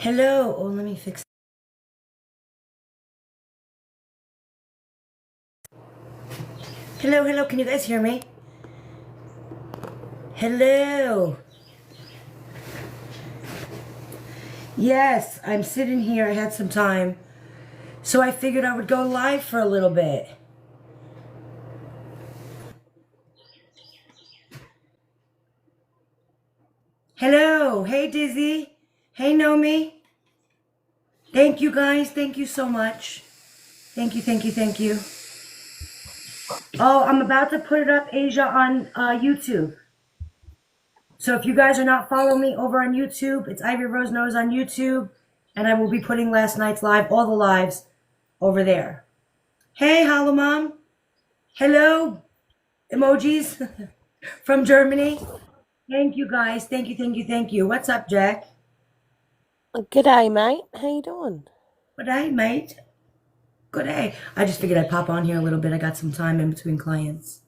Hello. Oh, let me fix. Hello, hello. Can you guys hear me? Hello. Yes, I'm sitting here. I had some time. So I figured I would go live for a little bit. Hello. Hey, Dizzy. Hey, Nomi. Thank you, guys. Thank you so much. Thank you, thank you, thank you. Oh, I'm about to put it up, Asia, on YouTube. So if you guys are not following me over on YouTube, it's Ivory Rose Knows on YouTube. And I will be putting last night's live, all the lives, over there. Hey, Hollow Mom. Hello, emojis from Germany. Thank you, guys. Thank you, thank you, thank you. What's up, Jack? G'day, mate. How you doing? Good day, mate. Good day. I just figured I'd pop on here a little bit. I got some time in between clients.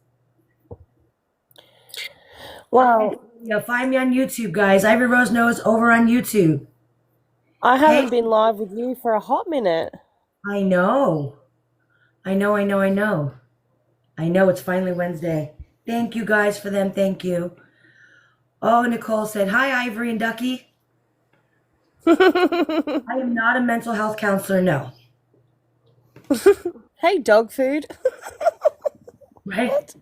Well, Find me on YouTube, guys. Ivory Rose Knows over on YouTube. I Hey, haven't been live with you for a hot minute. I know. I know, I know, I know. I know it's finally Wednesday. Thank you guys for them. Thank you. Oh, Nicole said, hi, Ivory and Ducky. I am not a mental health counselor, no. Hey, dog food. Right?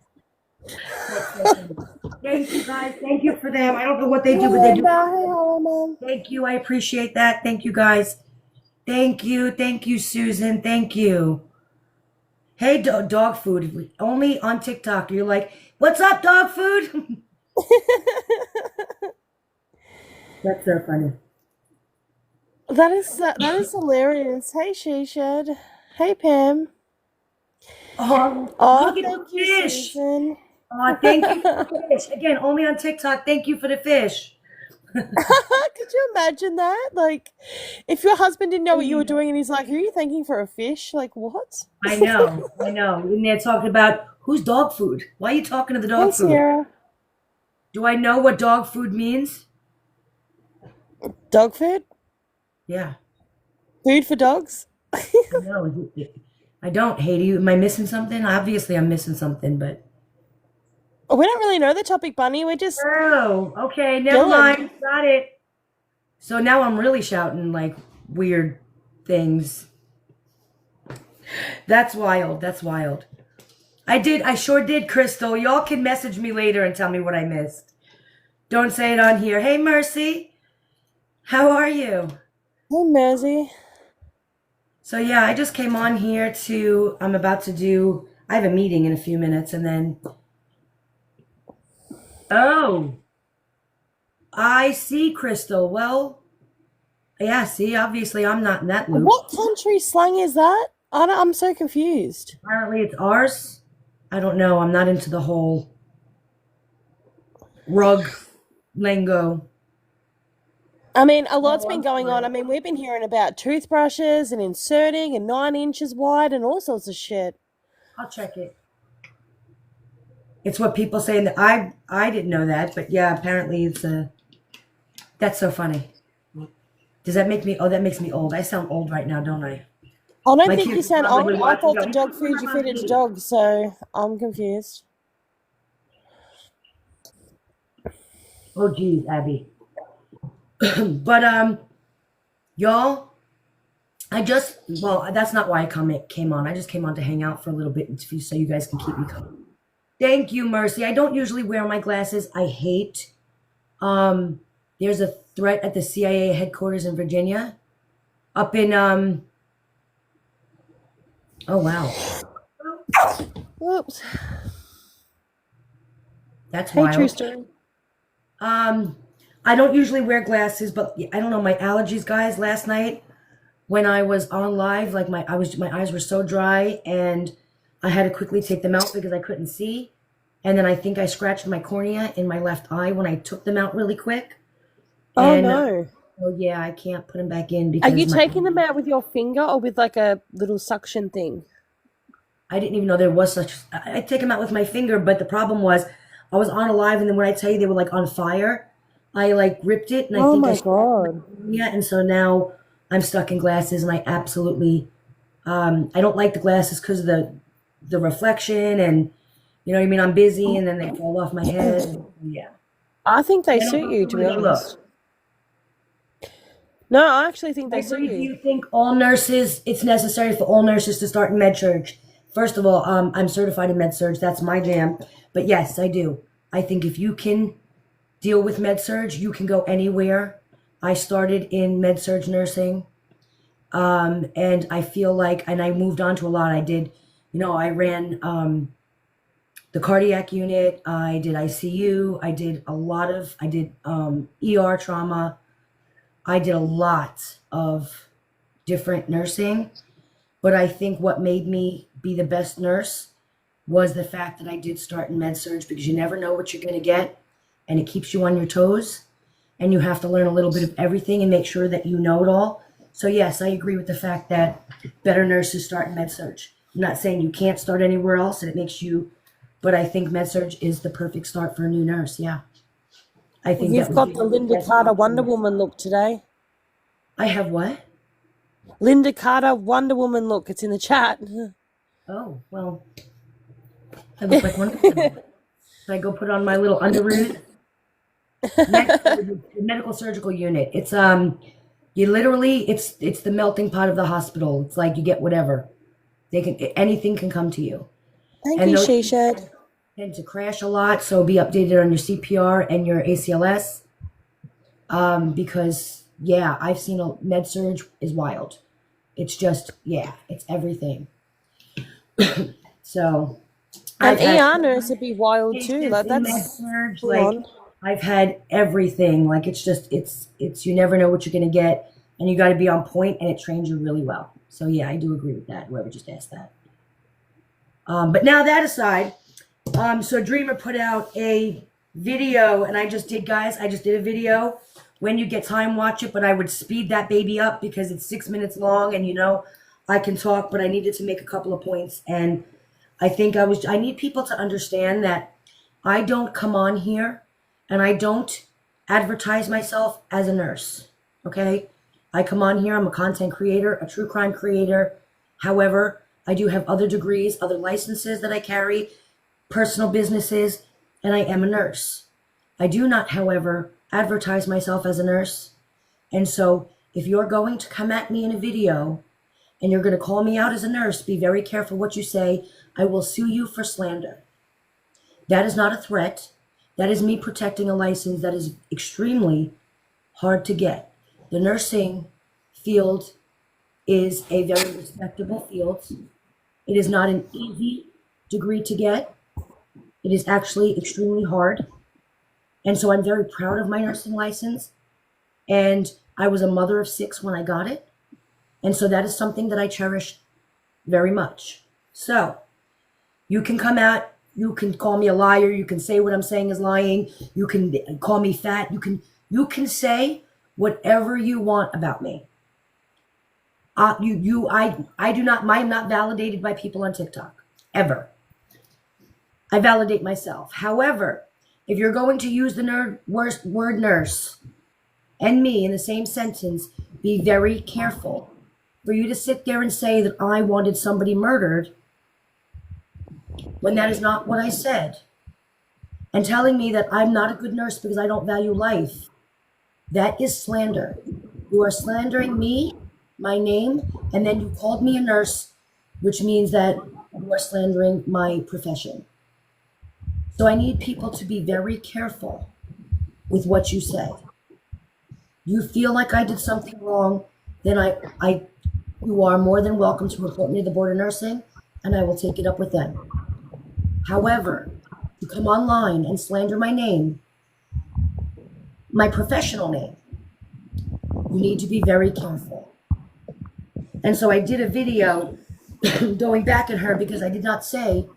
That's so funny. Thank you guys. Thank you for them. I don't know what they Hey, do, but they do. Linda. Hey, hello, Mum. Thank you. I appreciate that. Thank you guys. Thank you. Thank you, Susan. Thank you. Hey, dog food. Only on TikTok. You're like, what's up, dog food? That's so funny. That is hilarious. Hey, She Shed. Hey, Pam. Oh, Oh, look at the thank you, fish. Susan. Oh, thank you for the fish. Again, only on TikTok. Thank you for the fish. Could you imagine that? Like, if your husband didn't know what you were doing and he's like, who are you thanking for a fish? Like, what? I know. I know. And they're talking about who's dog food. Why are you talking to the Hey, dog food? Sierra. Do I know what dog food means? Dog food? Yeah, Food for dogs? I know. I don't hate you. Am I missing something? Obviously, I'm missing something, but. We don't really know the topic, Bunny. We're just Oh, okay. Never chilling. mind. Got it. So now I'm really shouting like weird things. That's wild. That's wild. I sure did, Crystal. Y'all can message me later and tell me what I missed. Don't say it on here. Hey, Mercy. How are you? Hey, Mersey. So yeah, I just came on here I'm about to do, I have a meeting in a few minutes and then, oh, I see, Crystal. Well, yeah, see, obviously I'm not in that loop. What country slang is that? I'm so confused. Apparently it's ours. I don't know. I'm not into the whole rug lingo. I mean, a lot's Oh, been I'm going on. I sorry. mean, we've been hearing about toothbrushes and inserting and 9 inches wide and all sorts of shit. I'll check it. It's what people say, and I didn't know that, but yeah, apparently it's a. That's so funny. Does that make me? Oh, that makes me old. I sound old right now, don't I? I don't My think you kids sound probably old. I watching. thought Go, the dog food you feed it to dogs, so I'm confused. oh, geez, Abby. But y'all, that's not why came on. I just came on to hang out for a little bit so you guys can keep me company. Thank you, Mercy. I don't usually wear my glasses. I hate. Um, there's a threat at the CIA headquarters in Virginia. Up in Oh wow, Whoops. that's Hey, true wild. story. Um, I don't usually wear glasses, but I don't know my allergies, guys. Last night when I was on live, like my eyes were so dry, and I had to quickly take them out because I couldn't see. And then I think I scratched my cornea in my left eye when I took them out really quick. Oh And no. oh yeah, I can't put them back in Are you because my taking them out with your finger or with like a little suction thing? I didn't even know there was such. I take them out with my finger, but the problem was I was on a live, and then when I tell you they were like on fire, I like ripped it, and I Oh think I my God. yeah, and so now I'm stuck in glasses, and I absolutely I don't like the glasses because of the reflection, and you know what I mean. I'm busy, and then they fall off my head. And, yeah, I think they I don't suit like you, the to way be they look. honest. No, I actually think I they suit agree. Do you. you think all nurses? It's necessary for all nurses to start in med surg? First of all, I'm certified in med surg. That's my jam. But yes, I do. I think if you can deal with med surg, you can go anywhere. I started in med surg nursing. And I feel like, and I moved on to a lot. I did, I ran the cardiac unit. I did ICU. I did ER trauma. I did a lot of different nursing. But I think what made me be the best nurse was the fact that I did start in med surg, because you never know what you're going to get, and it keeps you on your toes, and you have to learn a little bit of everything and make sure that you know it all. So yes, I agree with the fact that better nurses start in med surg. I'm not saying you can't start anywhere else and it makes you, but I think med surg is the perfect start for a new nurse. Yeah, I Well, think that you've would give got you the the Linda best Carter Wonder opportunity. Woman look today. I have what? Linda Carter Wonder Woman look. It's in the chat. Oh, well, I look like Wonder Woman. Should I go put on my little underoos? Medical surgical unit. It's you literally, it's the melting pot of the hospital. It's like you get whatever. Anything can come to you. Thank And you, those she said. tend to crash a lot, so be updated on your CPR and your ACLS. Because yeah, I've seen a med surge is wild. It's just, yeah, it's everything. So An I've had ER nurse would be wild too. patients Like in med that's surge, full like on. I've had everything. Like it's just, it's you never know what you're gonna get, and you got to be on point, and it trains you really well. So yeah, I do agree with that. Whoever just asked that. But now that aside, so Dreamer put out a video, and I just did, guys. I just did a video. When you get time, watch it. But I would speed that baby up because it's 6 minutes long, and I can talk, but I needed to make a couple of points. And I need people to understand that I don't come on here and I don't advertise myself as a nurse. Okay? I come on here, I'm a content creator, a true crime creator. However, I do have other degrees, other licenses that I carry, personal businesses, and I am a nurse. I do not, however, advertise myself as a nurse. And so if you're going to come at me in a video and you're going to call me out as a nurse, be very careful what you say. I will sue you for slander. That is not a threat. That is me protecting a license that is extremely hard to get. The nursing field is a very respectable field. It is not an easy degree to get. It is actually extremely hard. And so I'm very proud of my nursing license. And I was a mother of 6 when I got it. And so that is something that I cherish very much. So you can come out, you can call me a liar, you can say what I'm saying is lying, you can call me fat, you can say whatever you want about me. I do not, I'm not validated by people on TikTok, ever. I validate myself. However, if you're going to use the word nurse and me in the same sentence, be very careful. For you to sit there and say that I wanted somebody murdered when that is not what I said, and telling me that I'm not a good nurse because I don't value life, that is slander. You are slandering me, my name, and then you called me a nurse, which means that you are slandering my profession. So I need people to be very careful with what you say. You feel like I did something wrong, then you are more than welcome to report me to the Board of Nursing, and I will take it up with them. However, to come online and slander my name, my professional name, you need to be very careful. And so I did a video going back at her because I did not say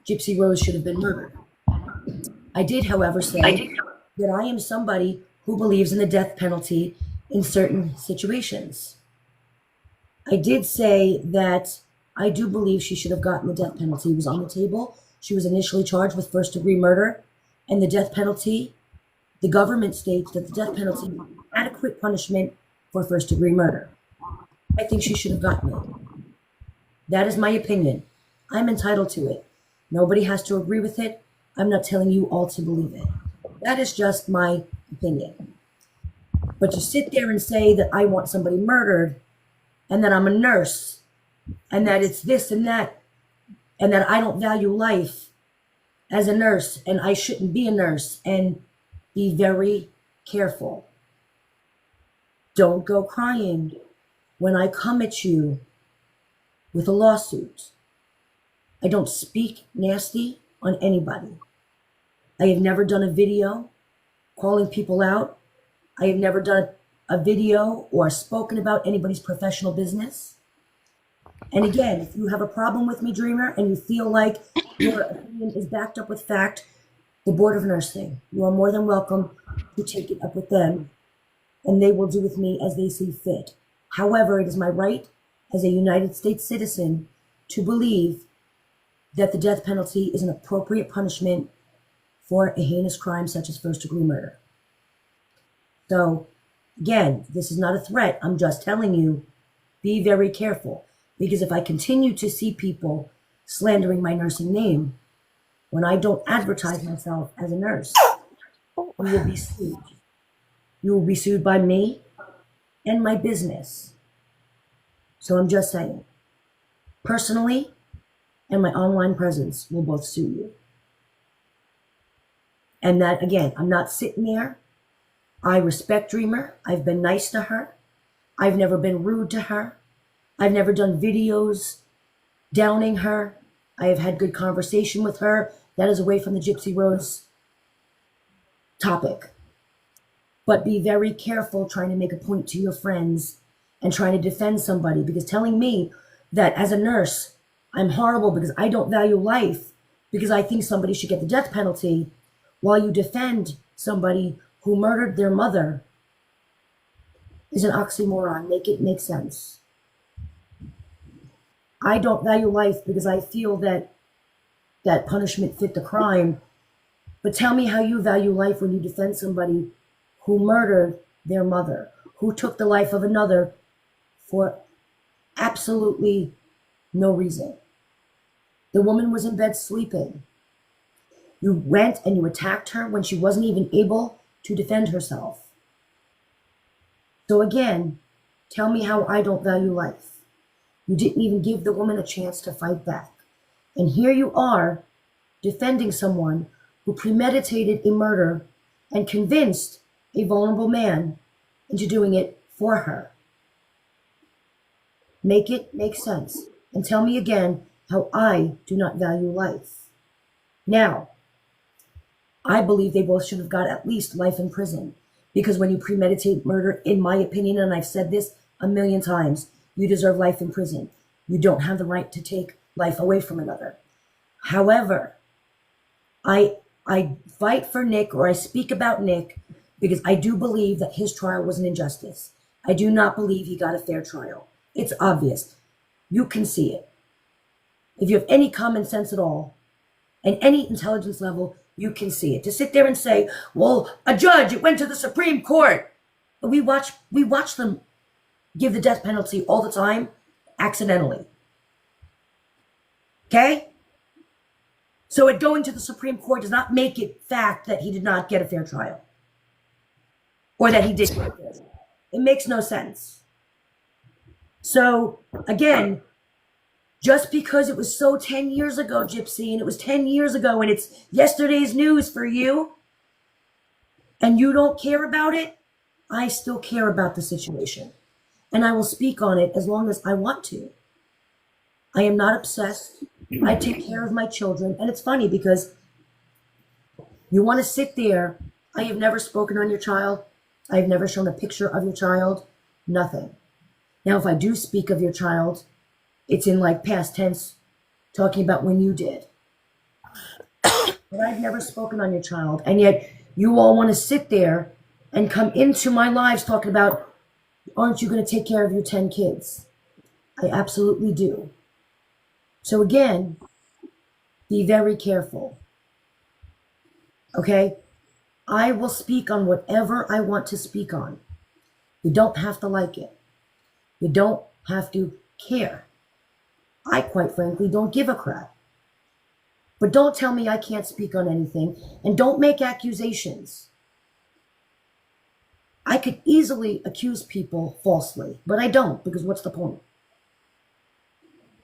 Gypsy Rose should have been murdered. I did, however, say that I am somebody who believes in the death penalty in certain situations. I did say that I do believe she should have gotten the death penalty. It was on the table. She was initially charged with first-degree murder, and the death penalty The government states that the death penalty is adequate punishment for first-degree murder. I think she should have gotten it. That is my opinion. I'm entitled to it. Nobody has to agree with it. I'm not telling you all to believe it. That is just my opinion. But to sit there and say that I want somebody murdered and that I'm a nurse and that it's this and that I don't value life as a nurse and I shouldn't be a nurse, and be very careful. Don't go crying when I come at you with a lawsuit. I don't speak nasty on anybody. I have never done a video calling people out. I have never done a video or spoken about anybody's professional business. And again, if you have a problem with me, Dreamer, and you feel like your opinion is backed up with fact, the Board of Nursing, you are more than welcome to take it up with them, and they will do with me as they see fit. However, it is my right as a United States citizen to believe that the death penalty is an appropriate punishment for a heinous crime such as first-degree murder. So, again, this is not a threat. I'm just telling you, be very careful. Because if I continue to see people slandering my nursing name, when I don't advertise myself as a nurse, you will be sued. You will be sued by me and my business. So I'm just saying, personally, and my online presence will both sue you. And that, again, I'm not sitting there. I respect Dreamer. I've been nice to her. I've never been rude to her. I've never done videos downing her. I have had good conversation with her. That is away from the Gypsy Rose topic. But be very careful trying to make a point to your friends and trying to defend somebody, because telling me that as a nurse, I'm horrible because I don't value life, because I think somebody should get the death penalty, while you defend somebody who murdered their mother, is an oxymoron. Make it make sense. I don't value life because I feel that punishment fit the crime. But tell me how you value life when you defend somebody who murdered their mother, who took the life of another for absolutely no reason. The woman was in bed sleeping. You went and you attacked her when she wasn't even able to defend herself. So again, tell me how I don't value life. You didn't even give the woman a chance to fight back. And here you are defending someone who premeditated a murder and convinced a vulnerable man into doing it for her. Make it make sense. And tell me again how I do not value life. Now, I believe they both should have got at least life in prison. Because when you premeditate murder, in my opinion, and I've said this a million times, you deserve life in prison. You don't have the right to take life away from another. However, I fight for Nick, or I speak about Nick, because I do believe that his trial was an injustice. I do not believe he got a fair trial. It's obvious. You can see it. If you have any common sense at all, and any intelligence level, you can see it. To sit there and say, well, a judge, it went to the Supreme Court. We watch them give the death penalty all the time, accidentally. Okay? So it going to the Supreme Court does not make it fact that he did not get a fair trial. Or that he did get a fair trial. It makes no sense. So, again, just because it was so 10 years ago, Gypsy, and it was 10 years ago, and it's yesterday's news for you, and you don't care about it, I still care about the situation. And I will speak on it as long as I want to. I am not obsessed. I take care of my children. And it's funny because you want to sit there. I have never spoken on your child. I have never shown a picture of your child. Nothing. Now, if I do speak of your child, it's in like past tense, talking about when you did. But I've never spoken on your child. And yet you all want to sit there and come into my lives talking about, aren't you going to take care of your 10 kids? I absolutely do. So again, be very careful. Okay? I will speak on whatever I want to speak on. You don't have to like it. You don't have to care. I, quite frankly, don't give a crap. But don't tell me I can't speak on anything, and don't make accusations. I could easily accuse people falsely, but I don't, because what's the point?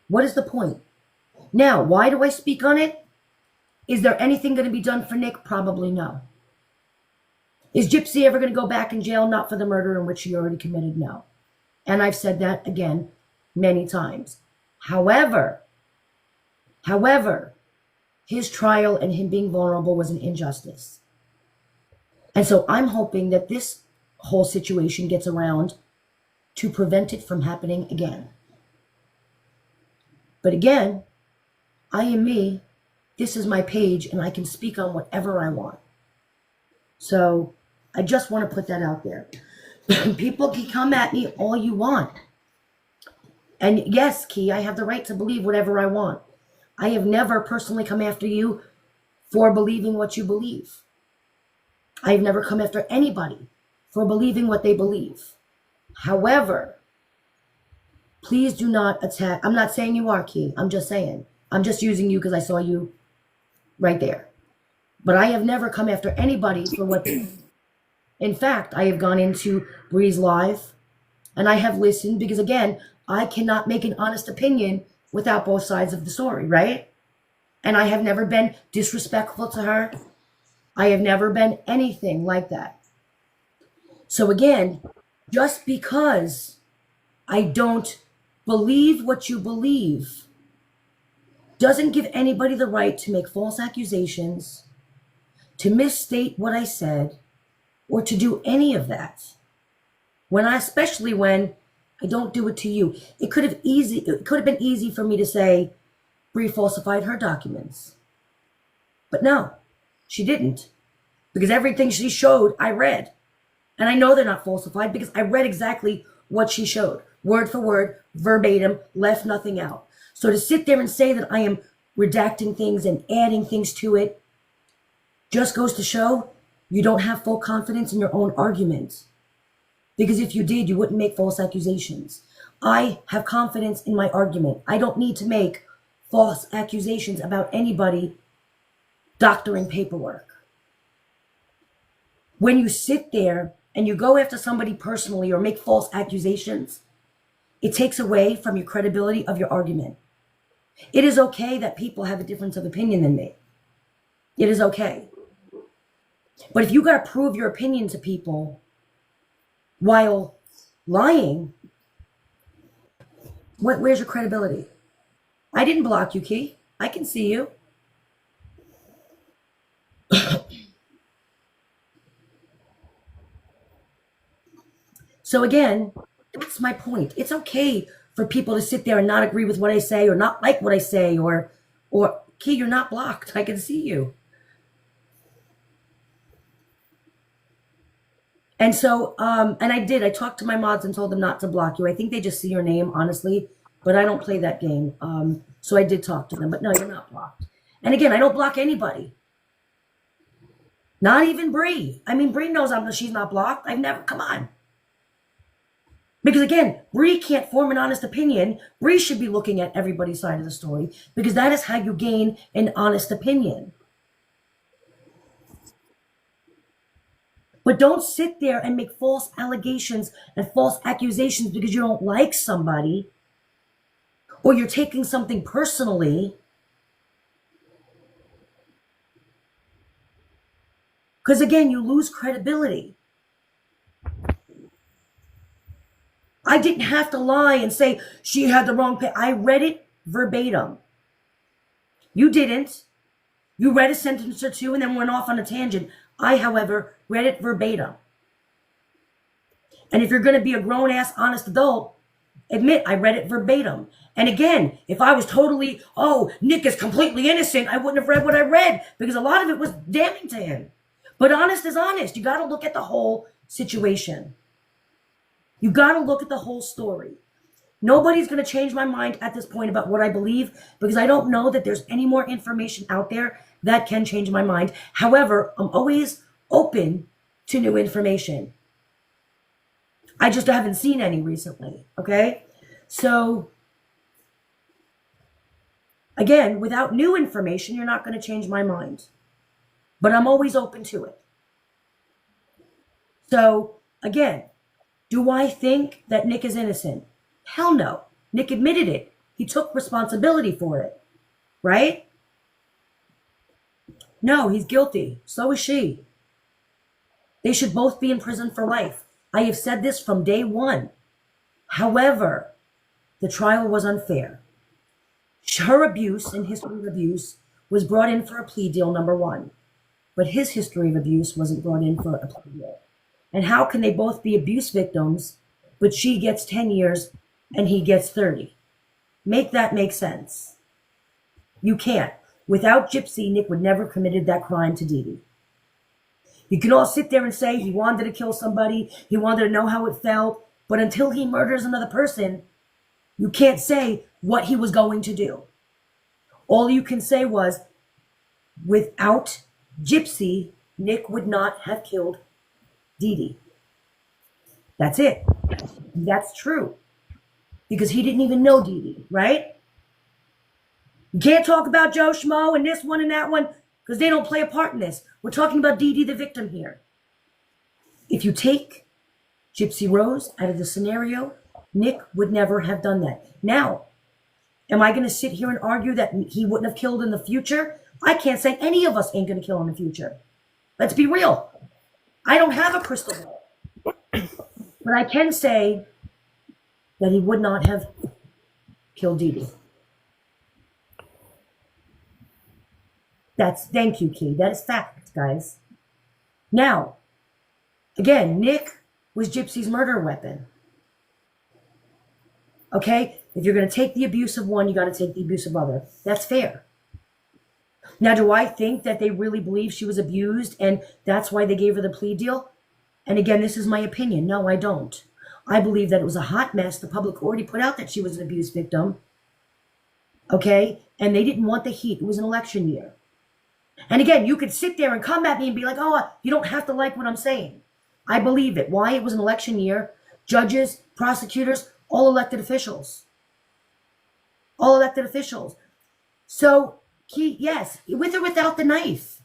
What is the point? Now, why do I speak on it? Is there anything going to be done for Nick? Probably no. Is Gypsy ever going to go back in jail? Not for the murder in which she already committed? No. And I've said that again many times. However, his trial and him being vulnerable was an injustice. And so I'm hoping that this whole situation gets around to prevent it from happening again. But again, I am me. This is my page, and I can speak on whatever I want. So I just want to put that out there. People can come at me all you want. And yes, Key, I have the right to believe whatever I want. I have never personally come after you for believing what you believe. I have never come after anybody for believing what they believe. However, please do not attack. I'm not saying you are, Key. I'm just saying. I'm just using you because I saw you right there. But I have never come after anybody for what they... In fact, I have gone into Bree's Live and I have listened because, again, I cannot make an honest opinion without both sides of the story, right? And I have never been disrespectful to her. I have never been anything like that. So again, just because I don't believe what you believe doesn't give anybody the right to make false accusations, to misstate what I said, or to do any of that. Especially when I don't do it to you. It could have been easy for me to say Bree falsified her documents. But no, she didn't. Because everything she showed, I read. And I know they're not falsified because I read exactly what she showed. Word for word, verbatim, left nothing out. So to sit there and say that I am redacting things and adding things to it just goes to show you don't have full confidence in your own argument. Because if you did, you wouldn't make false accusations. I have confidence in my argument. I don't need to make false accusations about anybody doctoring paperwork. When you sit there and you go after somebody personally or make false accusations, it takes away from your credibility of your argument. It is okay that people have a difference of opinion than me. It is okay. But if you got to prove your opinion to people while lying, where's your credibility? I didn't block you, Key. I can see you. So again, that's my point. It's okay for people to sit there and not agree with what I say or not like what I say or Key, you're not blocked. I can see you. And so, and I talked to my mods and told them not to block you. I think they just see your name, honestly, but I don't play that game. So I did talk to them, but no, you're not blocked. And again, I don't block anybody. Not even Bree. I mean, Bree knows she's not blocked. Come on. Because again, Bree can't form an honest opinion. Bree should be looking at everybody's side of the story because that is how you gain an honest opinion. But don't sit there and make false allegations and false accusations because you don't like somebody or you're taking something personally. Because again, you lose credibility. I didn't have to lie and say she had the wrong pay. I read it verbatim. You didn't. You read a sentence or two and then went off on a tangent. I, however, read it verbatim. And if you're going to be a grown-ass, honest adult, admit I read it verbatim. And again, if I was totally, Nick is completely innocent, I wouldn't have read what I read because a lot of it was damning to him. But honest is honest. You got to look at the whole situation. You got to look at the whole story. Nobody's going to change my mind at this point about what I believe because I don't know that there's any more information out there that can change my mind. However, I'm always open to new information. I just haven't seen any recently, okay? So, again, without new information, you're not going to change my mind. But I'm always open to it. So, again, do I think that Nick is innocent? Hell no. Nick admitted it. He took responsibility for it, right? No, he's guilty. So is she. They should both be in prison for life. I have said this from day one. However, the trial was unfair. Her abuse and history of abuse was brought in for a plea deal, number one. But his history of abuse wasn't brought in for a plea deal. And how can they both be abuse victims, but she gets 10 years and he gets 30? Make that make sense. You can't. Without Gypsy, Nick would never have committed that crime to Dee Dee. You can all sit there and say he wanted to kill somebody, he wanted to know how it felt, but until he murders another person, you can't say what he was going to do. All you can say was, without Gypsy, Nick would not have killed Dee Dee. That's it. That's true. Because he didn't even know Dee Dee, right? You can't talk about Joe Schmo and this one and that one because they don't play a part in this. We're talking about Dee Dee, the victim here. If you take Gypsy Rose out of the scenario, Nick would never have done that. Now, am I going to sit here and argue that he wouldn't have killed in the future? I can't say any of us ain't going to kill in the future. Let's be real. I don't have a crystal ball. But I can say that he would not have killed Dee Dee. Thank you, Key. That is fact, guys. Now, again, Nick was Gypsy's murder weapon. Okay? If you're going to take the abuse of one, you got to take the abuse of other. That's fair. Now, do I think that they really believe she was abused and that's why they gave her the plea deal? And again, this is my opinion. No, I don't. I believe that it was a hot mess. The public already put out that she was an abuse victim. Okay? And they didn't want the heat. It was an election year. And again, you could sit there and come at me and be like, oh, you don't have to like what I'm saying. I believe it. Why? It was an election year. Judges, prosecutors, all elected officials. All elected officials. So, yes, with or without the knife.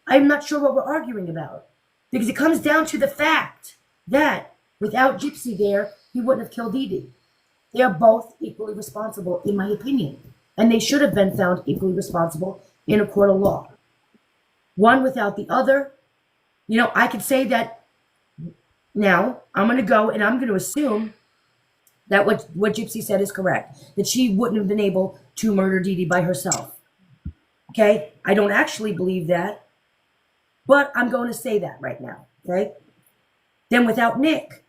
I'm not sure what we're arguing about. Because it comes down to the fact that without Gypsy there, he wouldn't have killed Dee Dee. They are both equally responsible, in my opinion. And they should have been found equally responsible in a court of law. One without the other. You know, I could say that now I'm going to go and I'm going to assume that what Gypsy said is correct. That she wouldn't have been able to murder Dee Dee by herself. Okay? I don't actually believe that. But I'm going to say that right now. Okay? Then without Nick,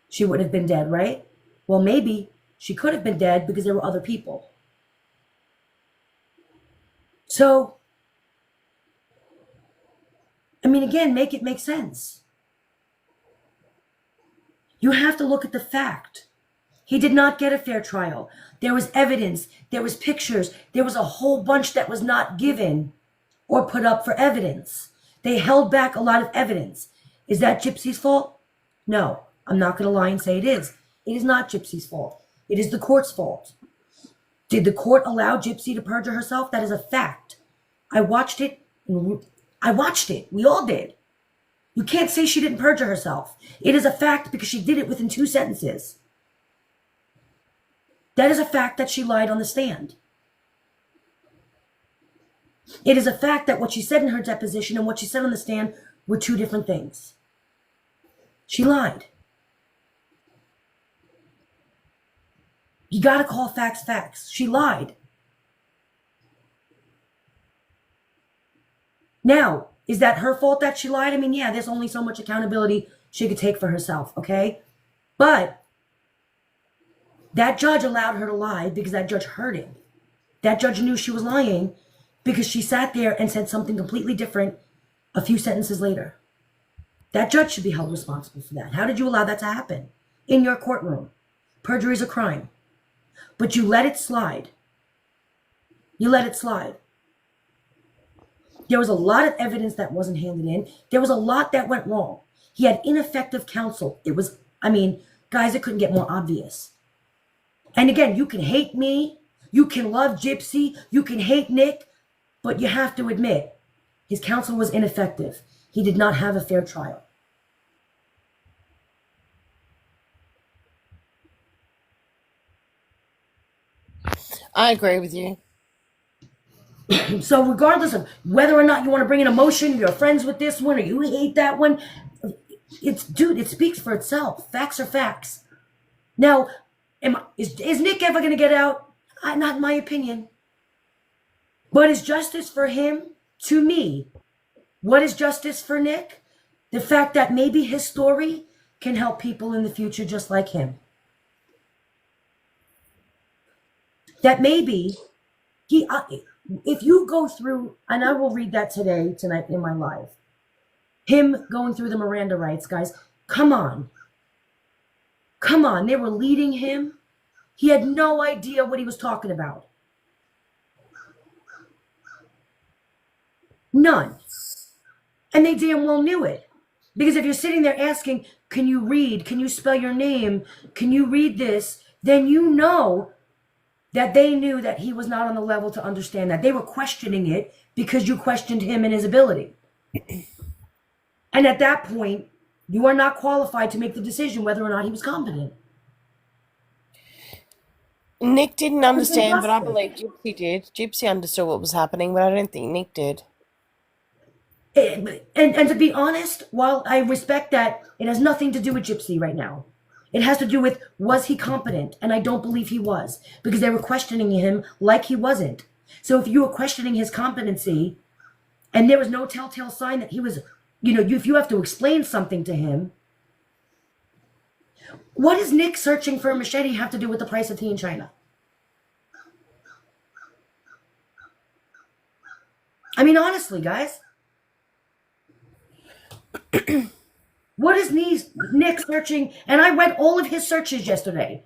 she would have been dead, right? Well, maybe she could have been dead because there were other people. So, I mean, again, make it make sense. You have to look at the fact. He did not get a fair trial. There was evidence. There was pictures. There was a whole bunch that was not given or put up for evidence. They held back a lot of evidence. Is that Gypsy's fault? No, I'm not going to lie and say it is. It is not Gypsy's fault. It is the court's fault. Did the court allow Gypsy to perjure herself? That is a fact. I watched it. We all did. You can't say she didn't perjure herself. It is a fact because she did it within 2 sentences. That is a fact that she lied on the stand. It is a fact that what she said in her deposition and what she said on the stand were 2 different things. She lied. You got to call facts facts. She lied. Now, is that her fault that she lied? I mean, yeah, there's only so much accountability she could take for herself, okay? But that judge allowed her to lie because that judge heard it. That judge knew she was lying because she sat there and said something completely different a few sentences later. That judge should be held responsible for that. How did you allow that to happen? In your courtroom. Perjury is a crime. But you let it slide. You let it slide. There was a lot of evidence that wasn't handed in. There was a lot that went wrong. He had ineffective counsel. It was, I mean, guys, it couldn't get more obvious. And again, you can hate me, you can love Gypsy, you can hate Nick, but you have to admit, his counsel was ineffective. He did not have a fair trial. I agree with you. So regardless of whether or not you want to bring an emotion, you're friends with this one or you hate that one, it speaks for itself. Facts are facts. Now, is Nick ever going to get out? Not in my opinion. But is justice for him? To me, what is justice for Nick? The fact that maybe his story can help people in the future just like him. That maybe if you go through, and I will read that tonight in my live, him going through the Miranda rights, guys, come on. Come on, they were leading him. He had no idea what he was talking about. None. And they damn well knew it. Because if you're sitting there asking, can you read? Can you spell your name? Can you read this? Then you know that they knew that he was not on the level to understand that. They were questioning it because you questioned him and his ability. And at that point, you are not qualified to make the decision whether or not he was competent. Nick didn't understand, but I believe Gypsy did. Gypsy understood what was happening, but I don't think Nick did. And to be honest, while I respect that, it has nothing to do with Gypsy right now. It has to do with, was he competent? And I don't believe he was, because they were questioning him like he wasn't. So if you were questioning his competency and there was no telltale sign that he was, if you have to explain something to him, what does Nick searching for a machete have to do with the price of tea in China? I mean, honestly, guys. What is Nick searching? And I read all of his searches yesterday.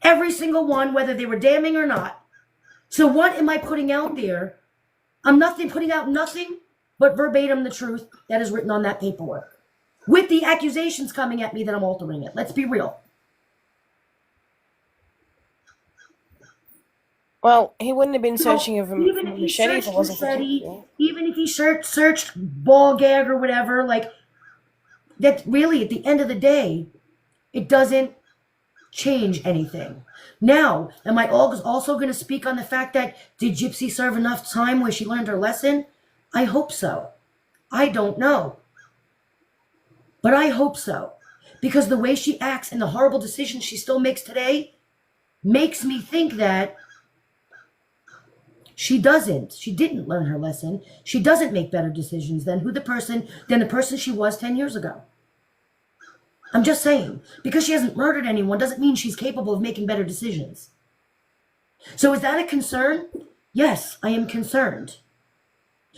Every single one, whether they were damning or not. So what am I putting out there? I'm putting out nothing but verbatim the truth that is written on that paperwork. With the accusations coming at me that I'm altering it. Let's be real. Well, he wouldn't have been searching for a machete if it wasn't for Gypsy. Even if he searched ball gag or whatever, like, that really, at the end of the day, it doesn't change anything. Now, am I also going to speak on the fact that did Gypsy serve enough time where she learned her lesson? I hope so. I don't know. But I hope so. Because the way she acts and the horrible decisions she still makes today makes me think that she didn't learn her lesson. She doesn't make better decisions than the person she was 10 years ago. I'm just saying, because she hasn't murdered anyone doesn't mean she's capable of making better decisions. So is that a concern? Yes, I am concerned.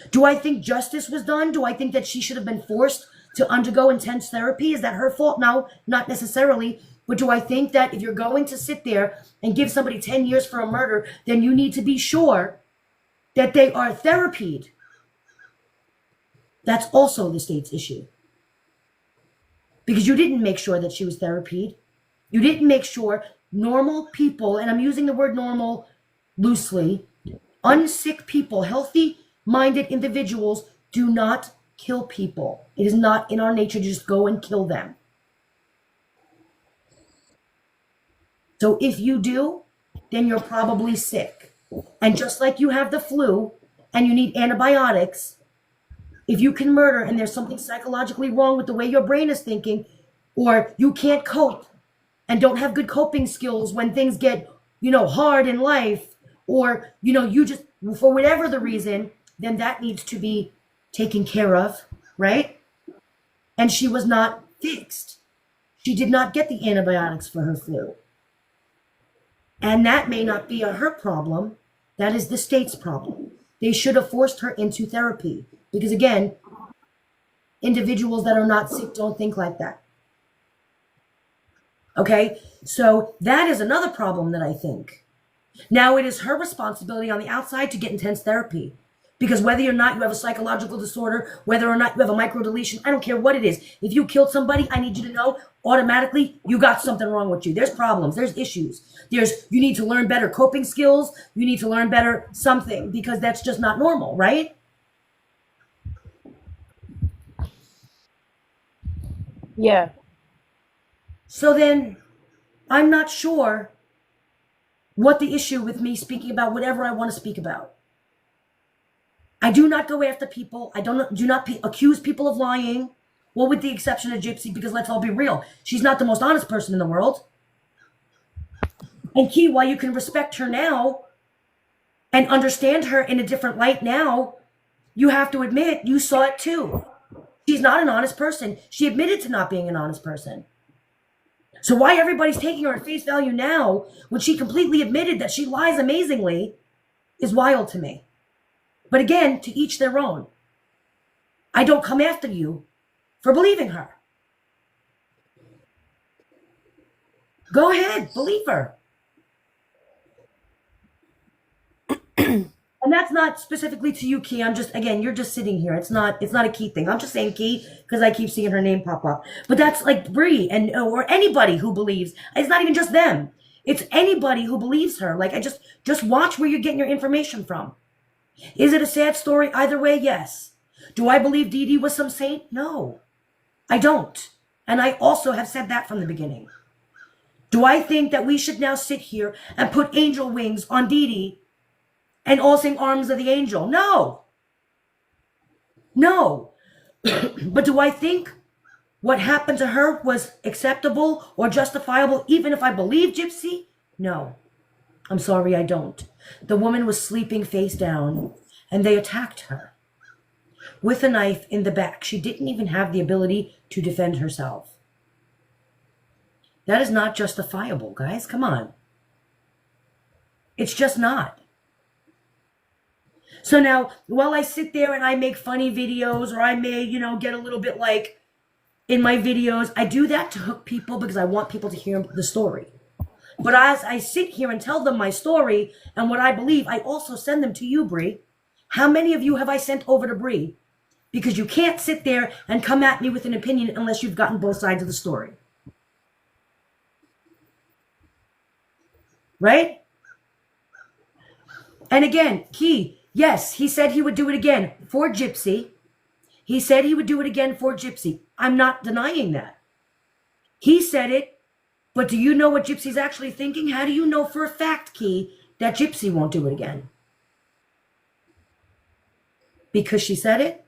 Do I think justice was done? Do I think that she should have been forced to undergo intense therapy? Is that her fault? No, not necessarily. But do I think that if you're going to sit there and give somebody 10 years for a murder, then you need to be sure that they are therapied? That's also the state's issue. Because you didn't make sure that she was therapied. You didn't make sure normal people, and I'm using the word normal loosely, unsick people, healthy-minded individuals do not kill people. It is not in our nature to just go and kill them. So if you do, then you're probably sick. And just like you have the flu and you need antibiotics, if you can murder and there's something psychologically wrong with the way your brain is thinking, or you can't cope and don't have good coping skills when things get, hard in life, or, you just, for whatever the reason, then that needs to be taken care of, right? And she was not fixed. She did not get the antibiotics for her flu. And that may not be her problem. That is the state's problem. They should have forced her into therapy. Because again, individuals that are not sick don't think like that. Okay? So that is another problem that I think. Now it is her responsibility on the outside to get intense therapy. Because whether or not you have a psychological disorder, whether or not you have a microdeletion, I don't care what it is. If you killed somebody, I need you to know automatically you got something wrong with you. There's problems. There's issues. You need to learn better coping skills. You need to learn better something, because that's just not normal, right? Yeah. So then I'm not sure what the issue with me speaking about whatever I want to speak about. I do not go after people. I do not accuse people of lying. Well, with the exception of Gypsy, because let's all be real, she's not the most honest person in the world. And Key, while you can respect her now and understand her in a different light now, you have to admit you saw it too. She's not an honest person. She admitted to not being an honest person. So why everybody's taking her at face value now when she completely admitted that she lies amazingly is wild to me. But again, to each their own. I don't come after you for believing her. Go ahead, believe her. And that's not specifically to you, Key. I'm just, again, you're just sitting here. It's not a Key thing. I'm just saying Key because I keep seeing her name pop up. But that's like Bree or anybody who believes. It's not even just them. It's anybody who believes her. Like, just watch where you're getting your information from. Is it a sad story? Either way, yes. Do I believe Dee Dee was some saint? No, I don't. And I also have said that from the beginning. Do I think that we should now sit here and put angel wings on Dee Dee and all sing Arms of the Angel? No. No. But do I think what happened to her was acceptable or justifiable, even if I believe Gypsy? No. I'm sorry, I don't. The woman was sleeping face down, and they attacked her with a knife in the back. She didn't even have the ability to defend herself. That is not justifiable, guys. Come on. It's just not. So now, while I sit there and I make funny videos, or I may, get a little bit like in my videos, I do that to hook people because I want people to hear the story. But as I sit here and tell them my story and what I believe, I also send them to you, Bree. How many of you have I sent over to Bree? Because you can't sit there and come at me with an opinion unless you've gotten both sides of the story. Right? And again, Key, yes, he said he would do it again for Gypsy. He said he would do it again for Gypsy. I'm not denying that. He said it, but do you know what Gypsy's actually thinking? How do you know for a fact, Key, that Gypsy won't do it again? Because she said it?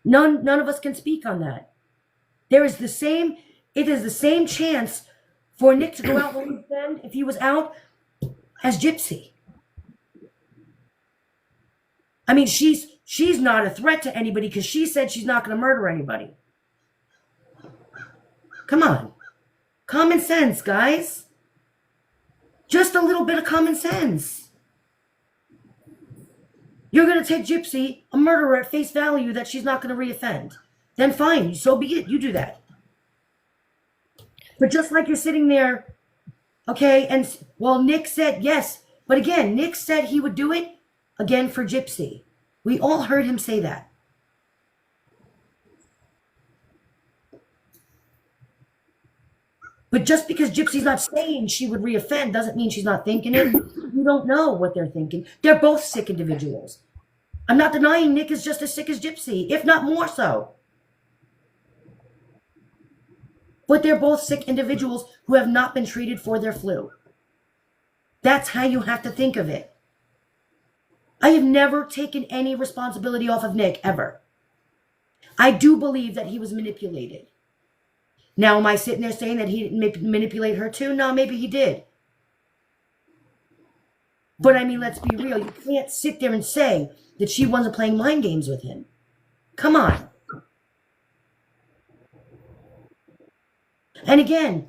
None of us can speak on that. It is the same chance for Nick to go out on the weekend if he was out as Gypsy. I mean, she's not a threat to anybody because she said she's not going to murder anybody. Come on. Common sense, guys. Just a little bit of common sense. You're going to take Gypsy, a murderer, at face value that she's not going to reoffend. Then fine, so be it. You do that. But just like you're sitting there, okay, and, well, Nick said yes. But again, Nick said he would do it again for Gypsy. We all heard him say that. But just because Gypsy's not saying she would reoffend doesn't mean she's not thinking it. You don't know what they're thinking. They're both sick individuals. I'm not denying Nick is just as sick as Gypsy, if not more so. But they're both sick individuals who have not been treated for their flu. That's how you have to think of it. I have never taken any responsibility off of Nick, ever. I do believe that he was manipulated. Now, am I sitting there saying that he didn't manipulate her too? No, maybe he did. But I mean, let's be real. You can't sit there and say that she wasn't playing mind games with him. Come on. And again,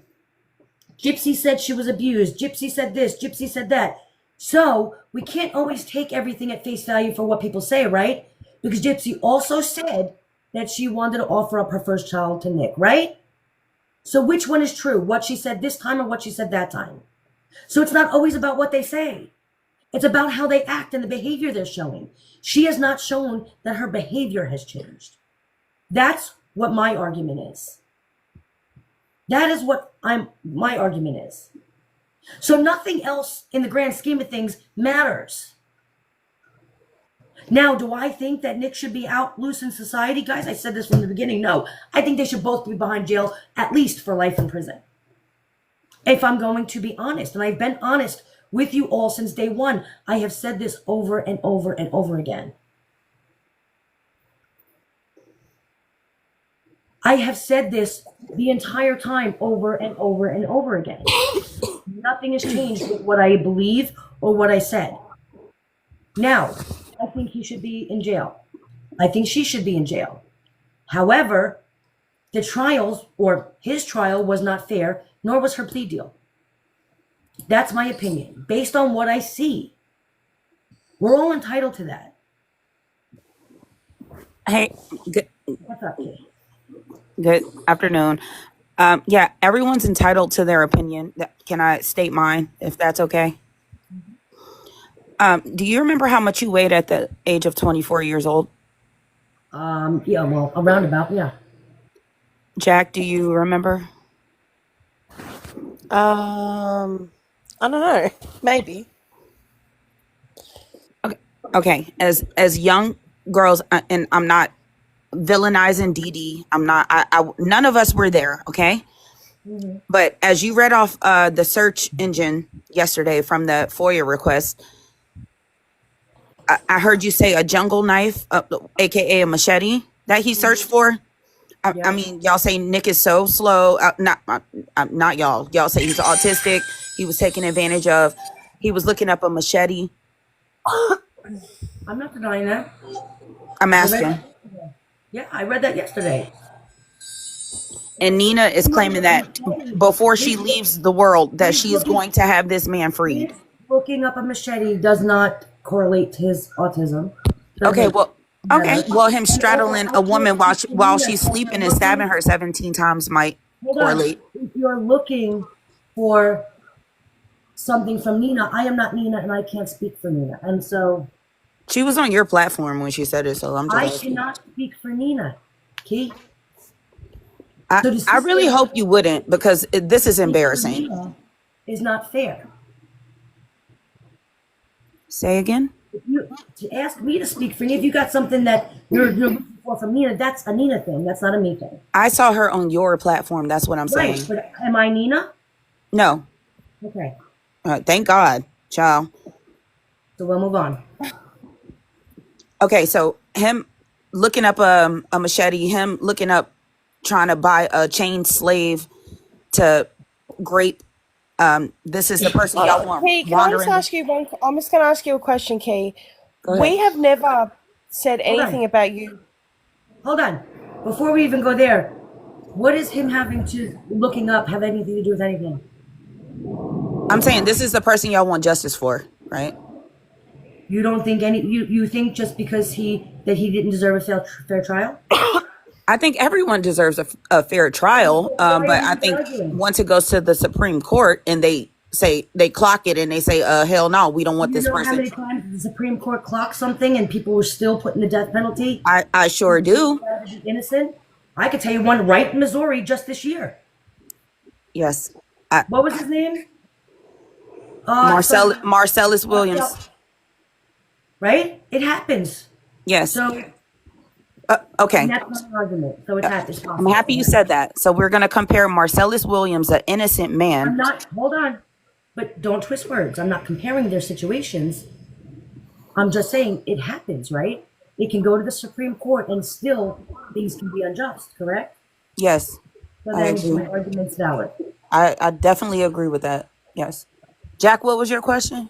Gypsy said she was abused. Gypsy said this. Gypsy said that. So we can't always take everything at face value for what people say, right? Because Gypsy also said that she wanted to offer up her first child to Nick, right? So which one is true? What she said this time or what she said that time? So it's not always about what they say. It's about how they act and the behavior they're showing. She has not shown that her behavior has changed. That's what my argument is. That is what my argument is. So nothing else in the grand scheme of things matters. Now, do I think that Nick should be out loose in society? Guys, I said this from the beginning. No, I think they should both be behind jail, at least for life in prison. If I'm going to be honest, and I've been honest with you all since day one, I have said this over and over and over again. I have said this the entire time over and over and over again. Nothing has changed with what I believe or what I said. Now, I think he should be in jail. I think she should be in jail. However, the trials or his trial was not fair, nor was her plea deal. That's my opinion, based on what I see. We're all entitled to that. Hey, What's up, kid? good afternoon. Yeah, everyone's entitled to their opinion. Can I state mine, if that's okay? Do you remember how much you weighed at the age of 24 years old? Yeah, well, a roundabout, yeah. Jack, do you remember? I don't know. Maybe. Okay, as young girls, and I'm not villainizing Dee Dee. I'm not. None of us were there. Okay, but as you read off the search engine yesterday from the FOIA request, I heard you say a jungle knife, aka a machete, that he searched for. I mean, y'all say Nick is so slow. Not y'all. Y'all say he's autistic. He was taken advantage of. He was looking up a machete. I'm not denying that. I'm asking. Yeah, I read that yesterday. And Nina is claiming that before she leaves the world, that she is going to have this man freed. Looking up a machete does not correlate to his autism. Okay, well, him straddling a woman while she's sleeping and stabbing her 17 times might correlate. If you're looking for something from Nina, I am not Nina, and I can't speak for Nina, and so she was on your platform when she said it. So I'm just. I cannot speak for Nina. Key. I really hope you wouldn't, because this is embarrassing. Nina is not fair. Say again. To ask me to speak for Nina, if you got something that you're looking for from Nina, that's a Nina thing. That's not a me thing. I saw her on your platform. That's what I'm saying. Right, but am I Nina? No. Okay. Thank God, child. So we'll move on. Okay, so him looking up a machete, him looking up trying to buy a chained slave to grape. This is the person y'all want. Kay, I'm just going to ask you a question, Kay. We have never said anything about you. Hold on. Before we even go there, what is him having to looking up have anything to do with anything? I'm saying this is the person y'all want justice for, right? You don't think you think just because he didn't deserve a fair trial? I think everyone deserves a fair trial, but I think once it goes to the Supreme Court and they clock it and they say, hell no, we don't want this person. How many times the Supreme Court clocked something and people were still putting the death penalty? I sure do. Innocent. I could tell you one right in Missouri just this year. Yes. What was his name? Marcellus Williams. Right? It happens. Yes. So. Okay. And that's not an argument. So it happens. I'm happy you said that. So we're going to compare Marcellus Williams, an innocent man. Hold on. But don't twist words. I'm not comparing their situations. I'm just saying it happens, right? It can go to the Supreme Court and still things can be unjust, correct? Yes. So then my argument's valid. I definitely agree with that. Yes. Jack, what was your question?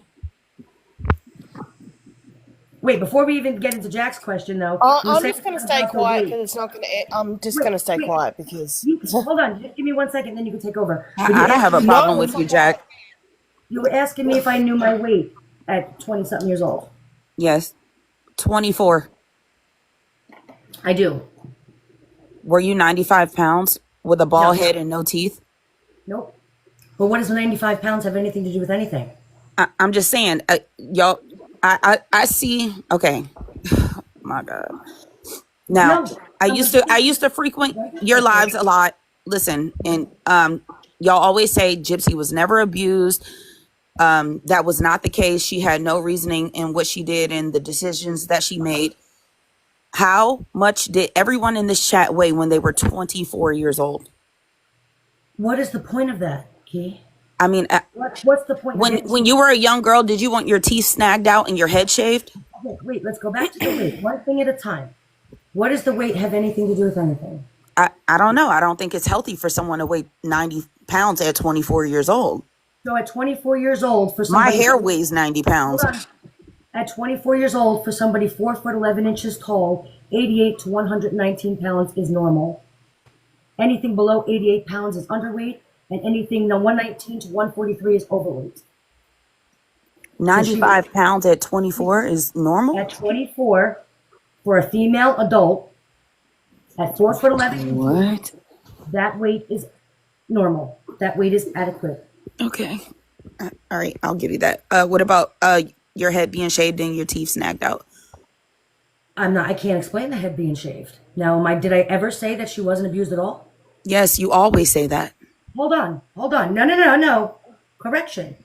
Wait, before we even get into Jack's question, though, I'm just going to stay quiet because it's not going to. I'm just going to stay quiet because. Hold on, just give me 1 second, then you can take over. I don't have a problem with you, Jack. You were asking me if I knew my weight at 20-something years old. Yes, 24. I do. Were you 95 pounds with a bald No. head and no teeth? Nope. But what does 95 pounds have anything to do with anything? I'm just saying, y'all. I see. Okay, my God. Now, No. I used to frequent your lives a lot. Listen, and y'all always say Gypsy was never abused. That was not the case. She had no reasoning in what she did and the decisions that she made. How much did everyone in this chat weigh when they were 24 years old? What is the point of that, Key? I mean, What's the point? when you were a young girl, did you want your teeth snagged out and your head shaved? Okay, wait, let's go back to the weight. One thing at a time. What does the weight have anything to do with anything? I don't know. I don't think it's healthy for someone to weigh 90 pounds at 24 years old. So at 24 years old, for My somebody, hair weighs 90 pounds. hold on. At 24 years old, for somebody 4 foot 11 inches tall, 88 to 119 pounds is normal. Anything below 88 pounds is underweight, and anything 119 to 143 is overweight. 95 pounds at 24 is normal? At 24, for a female adult, at 4 foot 11 inches, What? that weight is normal. That weight is adequate. Okay. All right, I'll give you that. What about your head being shaved and your teeth snagged out? I can't explain the head being shaved. Now, did I ever say that she wasn't abused at all? Yes, you always say that. Hold on. No. Correction.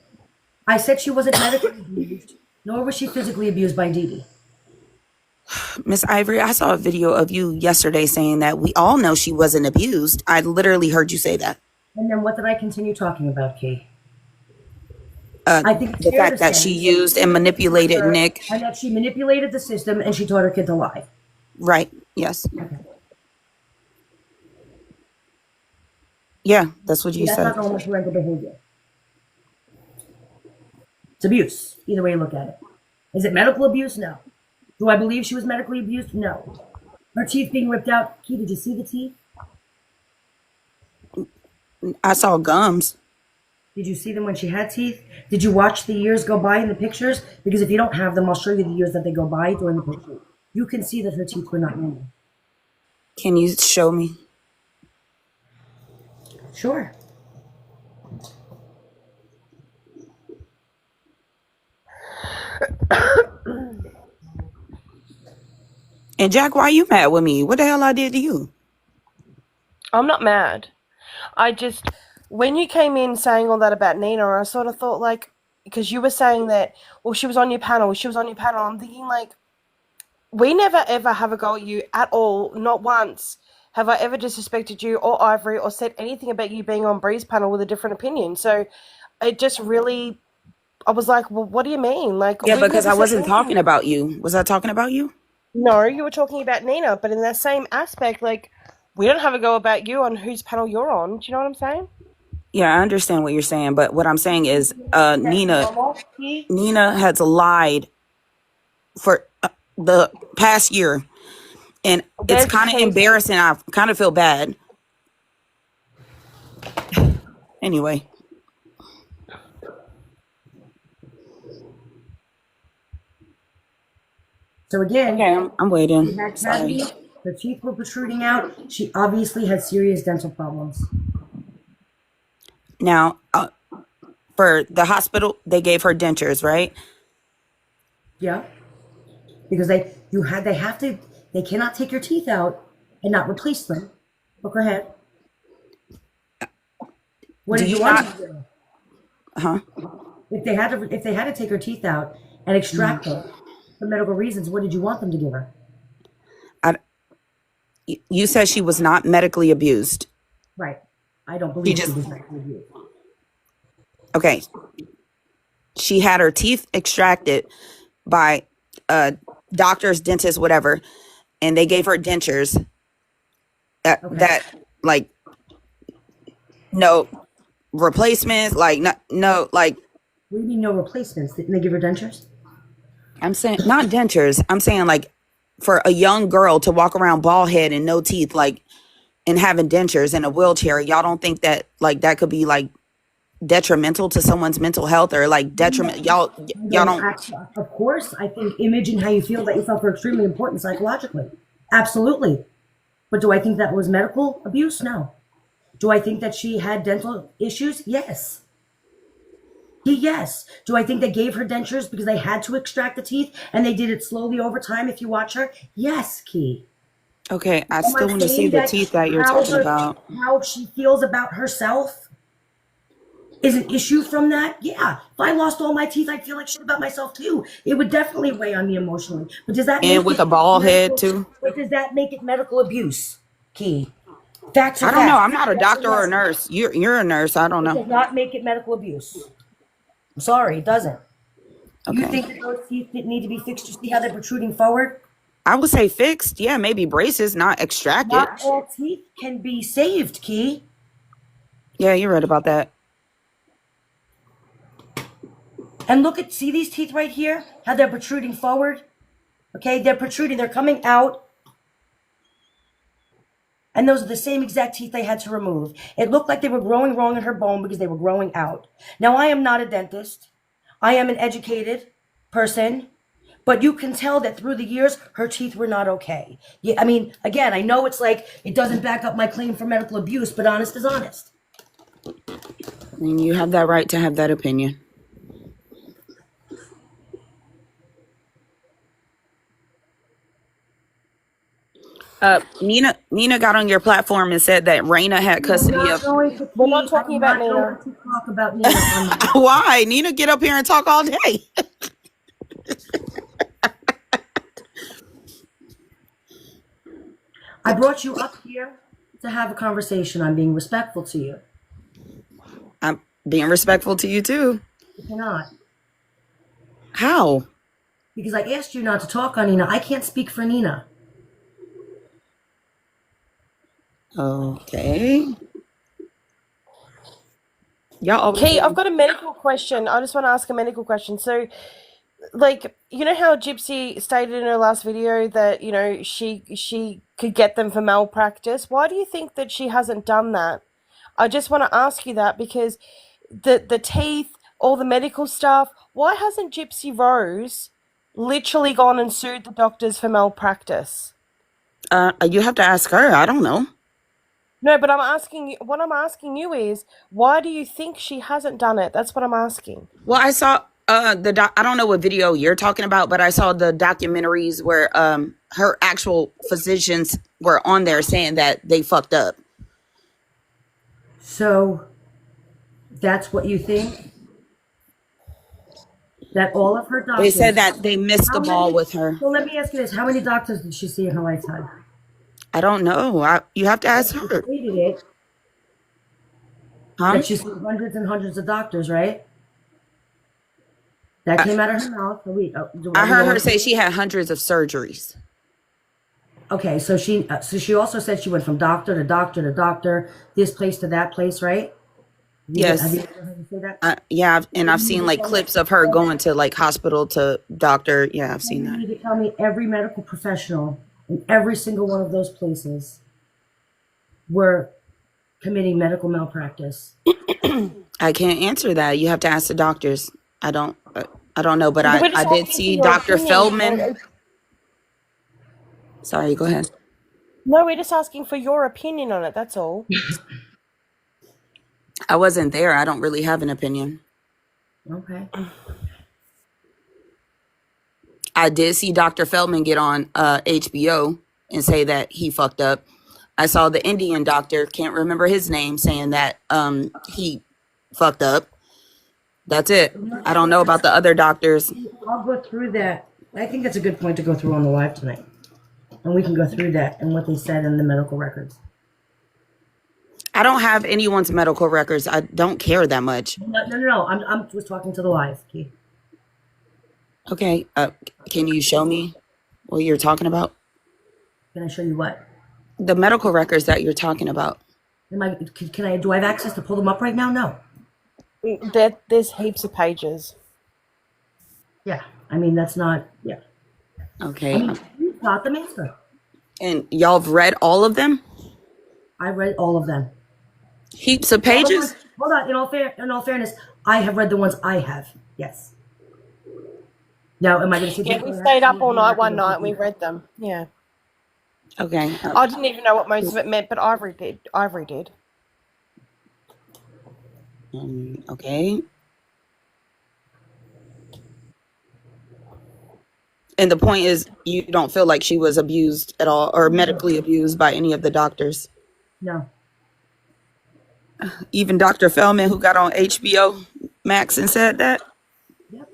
I said she wasn't medically abused, nor was she physically abused by Dee Dee. Miss Ivory, I saw a video of you yesterday saying that we all know she wasn't abused. I literally heard you say that. And then what did I continue talking about, Kay? I think it's The fair fact to that say she used and manipulated Nick. and that she manipulated the system and she taught her kid to lie. Right. Yes. Okay. Yeah, that's what you That's said. not normal parental behavior. It's abuse, either way you look at it. Is it medical abuse? No. Do I believe she was medically abused? No. Her teeth being ripped out. Key, did you see the teeth? I saw gums. Did you see them when she had teeth? Did you watch the years go by in the pictures? Because if you don't have them, I'll show you the years that they go by during the picture. You can see that her teeth were not normal. Can you show me? Sure. And Jack, why are you mad with me? What the hell I did to you? I'm not mad. When you came in saying all that about Nina, I sort of thought, like, because you were saying that, well, she was on your panel. I'm thinking, like, we never ever have a go at you at all. Not once have I ever disrespected you or Ivory or said anything about you being on Bree's panel with a different opinion. So it just really, I was like, well, what do you mean? Like, Yeah, we've because never I said wasn't anything. talking about you. Was I talking about you? No, you were talking about Nina, but in that same aspect, like, we don't have a go about you on whose panel you're on. Do you know what I'm saying? Yeah, I understand what you're saying, but what I'm saying is, Nina Normal. has lied for the past year, and There's it's kind of case- embarrassing. I kind of feel bad. Anyway, So again, okay, I'm she waiting. had Sorry. cavities, her teeth were protruding out. She obviously had serious dental problems. Now, for the hospital, they gave her dentures, right? Yeah. Because they cannot take your teeth out and not replace them. Look her head. What Do did you you want not- to do? Huh? If they had to take her teeth out and extract them for medical reasons, what did you want them to give her? You said she was not medically abused. Right. I don't believe she just- was medically abused. Okay. She had her teeth extracted by doctors, dentists, whatever, and they gave her dentures that like no replacements, like no like What do you mean no replacements? Didn't they give her dentures? I'm saying not dentures. I'm saying like for a young girl to walk around bald head and no teeth, like, and having dentures in a wheelchair. Y'all don't think that like that could be like detrimental to someone's mental health or like detriment? Y'all don't. Of course, I think image and how you feel about yourself are extremely important psychologically. Absolutely. But do I think that was medical abuse? No. Do I think that she had dental issues? Yes. Yes. Do I think they gave her dentures because they had to extract the teeth and they did it slowly over time if you watch her? Yes, Key. Okay, I Am I still want to see saying the that teeth that you're talking about. how she feels about herself is an issue from that? Yeah. If I lost all my teeth, I'd feel like shit about myself too. It would definitely weigh on me emotionally. But does that And make with it a bald head medical, too. but does that make it medical abuse? Key. Facts are I don't know. facts. I'm not a doctor or a nurse. You're a nurse. I don't It know. does not make it medical abuse. I'm sorry, it doesn't. You Okay. think that those teeth need to be fixed? You see how they're protruding forward? I would say fixed. Yeah, maybe braces, not extracted. Not all teeth can be saved, Key. Yeah, you're right about that. And look at, see these teeth right here? How they're protruding forward? Okay, they're protruding, they're coming out. And those are the same exact teeth they had to remove. It looked like they were growing wrong in her bone because they were growing out. Now, I am not a dentist. I am an educated person. But you can tell that through the years, her teeth were not okay. Yeah, I mean, again, I know it's like, it doesn't back up my claim for medical abuse, but honest is honest. And you have that right to have that opinion. Nina got on your platform and said that Raina had custody I'm not of. going to We're not talking about Nina. going to talk about Nina on my Why? Nina, get up here and talk all day. I brought you up here to have a conversation. I'm being respectful to you. I'm being respectful to you too. You cannot. How? Because I asked you not to talk on Nina. I can't speak for Nina. Okay. Y'all always Key, I've got a medical question. I just want to ask a medical question. So, like, you know how Gypsy stated in her last video that, you know, she could get them for malpractice? Why do you think that she hasn't done that? I just want to ask you that because the teeth, all the medical stuff, why hasn't Gypsy Rose literally gone and sued the doctors for malpractice? you have to ask her. I don't know. No, but what I'm asking you is, why do you think she hasn't done it? That's what I'm asking. Well, I saw I don't know what video you're talking about, but I saw the documentaries where her actual physicians were on there saying that they fucked up. So that's what you think? That all of her doctors... They said that they missed the ball with her. So let me ask you this. How many doctors did she see in her lifetime? I don't know. You have to ask her. Stated it. Huh? That she's seen hundreds and hundreds of doctors, right? That came out of her mouth. I heard her say she had hundreds of surgeries. Okay, so she also said she went from doctor to doctor to doctor, this place to that place, right? Yes. Have you ever heard her say that? Yeah, and I've seen like clips of her going to like hospital to doctor. Yeah, I've seen You that. need to tell me every medical professional in every single one of those places were committing medical malpractice. I can't answer that. You have to ask the doctors. I don't know, but I did see Dr. Feldman. Sorry, go ahead. No, we're just asking for your opinion on it. That's all. I wasn't there. I don't really have an opinion. Okay. I did see Dr. Feldman get on HBO and say that he fucked up. I saw the Indian doctor, can't remember his name, saying that he fucked up. That's it. I don't know about the other doctors. I'll go through that. I think that's a good point to go through on the live tonight. And we can go through that and what they said in the medical records. I don't have anyone's medical records. I don't care that much. No. I'm just talking to the live, Keith. Okay. Can you show me what you're talking about? Can I show you what? The medical records that you're talking about. Do I have access to pull them up right now? No. There's heaps of pages. Yeah. I mean, that's not, yeah. Okay. I mean, you got them answer. And y'all have read all of them? I read all of them. Heaps of pages? Hold on. In all fairness, I have read the ones I have. Yes. Now, am I going to see? Yeah, we stayed up all night one night and we read them. Yeah. Okay. I didn't even know what most of it meant, but Ivory did. Okay. And the point is, you don't feel like she was abused at all or medically abused by any of the doctors? No. Even Dr. Feldman, who got on HBO Max and said that? Yep.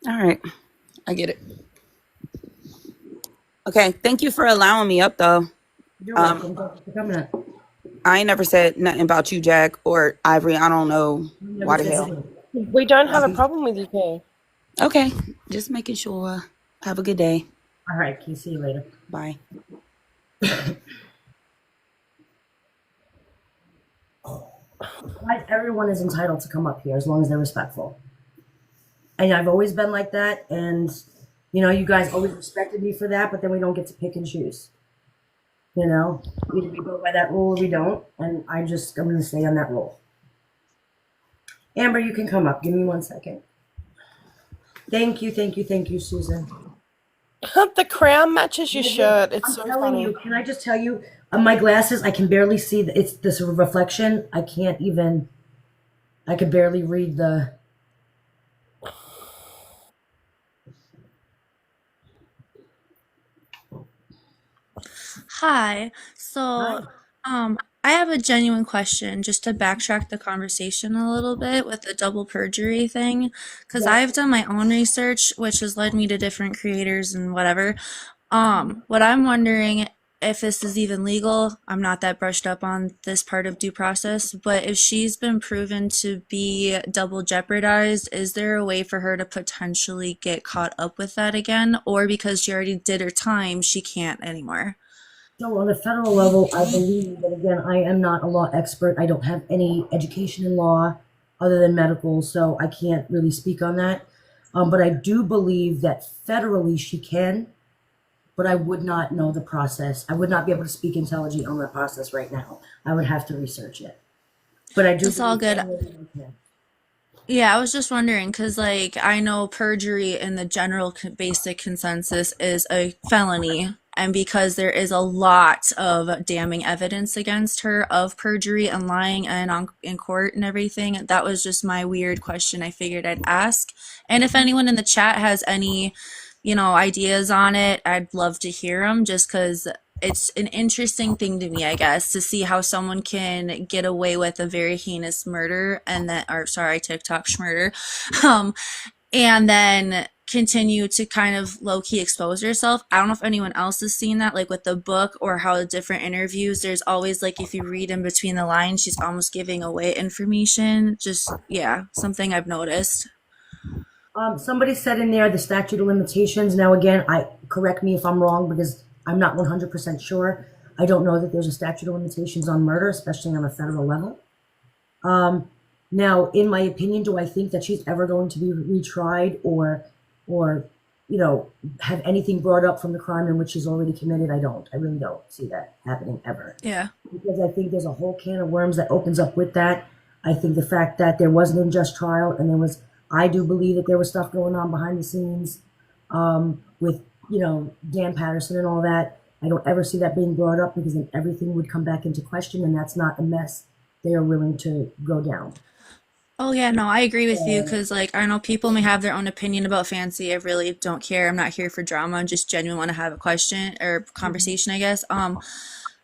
All right. I get it. Okay. Thank you for allowing me up, though. You're welcome. Thank you for coming up. I ain't never said nothing about you, Jacq, or Ivory. I don't know You why never the said hell. anything. We don't have a problem with you, Kay. Okay. Just making sure. Have a good day. All right, can see you later. Bye. Everyone is entitled to come up here as long as they're respectful. And I've always been like that, and you guys always respected me for that, but then we don't get to pick and choose. Either we go by that rule or we don't, and I'm going to stay on that rule. Amber, you can come up. Give me 1 second. Thank you, Susan. The crown matches your shirt. It's I'm so telling funny. you, can I just tell you, my glasses, I can barely see, it's this reflection. I could barely read the... Hi. So, I have a genuine question just to backtrack the conversation a little bit with the double perjury thing, because Yeah. I've done my own research, which has led me to different creators and whatever. What I'm wondering if this is even legal, I'm not that brushed up on this part of due process, but if she's been proven to be double jeopardized, is there a way for her to potentially get caught up with that again? Or because she already did her time, she can't anymore? So on the federal level, I believe that, again, I am not a law expert. I don't have any education in law other than medical, so I can't really speak on that. But I do believe that federally she can, but I would not know the process. I would not be able to speak intelligently on the process right now. I would have to research it. But I do It's all believe good. federally we can. Yeah, I was just wondering because, like, I know perjury in the general basic consensus is a felony. And because there is a lot of damning evidence against her of perjury and lying and in court and everything, that was just my weird question I figured I'd ask. And if anyone in the chat has any, ideas on it, I'd love to hear them just because it's an interesting thing to me, I guess, to see how someone can get away with a very heinous murder and then, or sorry, TikTok murder, and then continue to kind of low-key expose yourself. I don't know if anyone else has seen that, like with the book or how the different interviews, there's always, like, if you read in between the lines, she's almost giving away information. Just, yeah, something I've noticed. Somebody said in there the statute of limitations. Now, again, correct me if I'm wrong because I'm not 100% sure. I don't know that there's a statute of limitations on murder, especially on a federal level. Now, in my opinion, do I think that she's ever going to be retried or have anything brought up from the crime in which she's already committed? I don't. I really don't see that happening ever. Yeah. Because I think there's a whole can of worms that opens up with that. I think the fact that there was an unjust trial and I do believe that there was stuff going on behind the scenes with, Dan Patterson and all that. I don't ever see that being brought up because then everything would come back into question, and that's not a mess they are willing to go down. Oh yeah, no, I agree with you because, like, I know people may have their own opinion about Fancy. I really don't care. I'm not here for drama. I just genuinely want to have a question or conversation, I guess.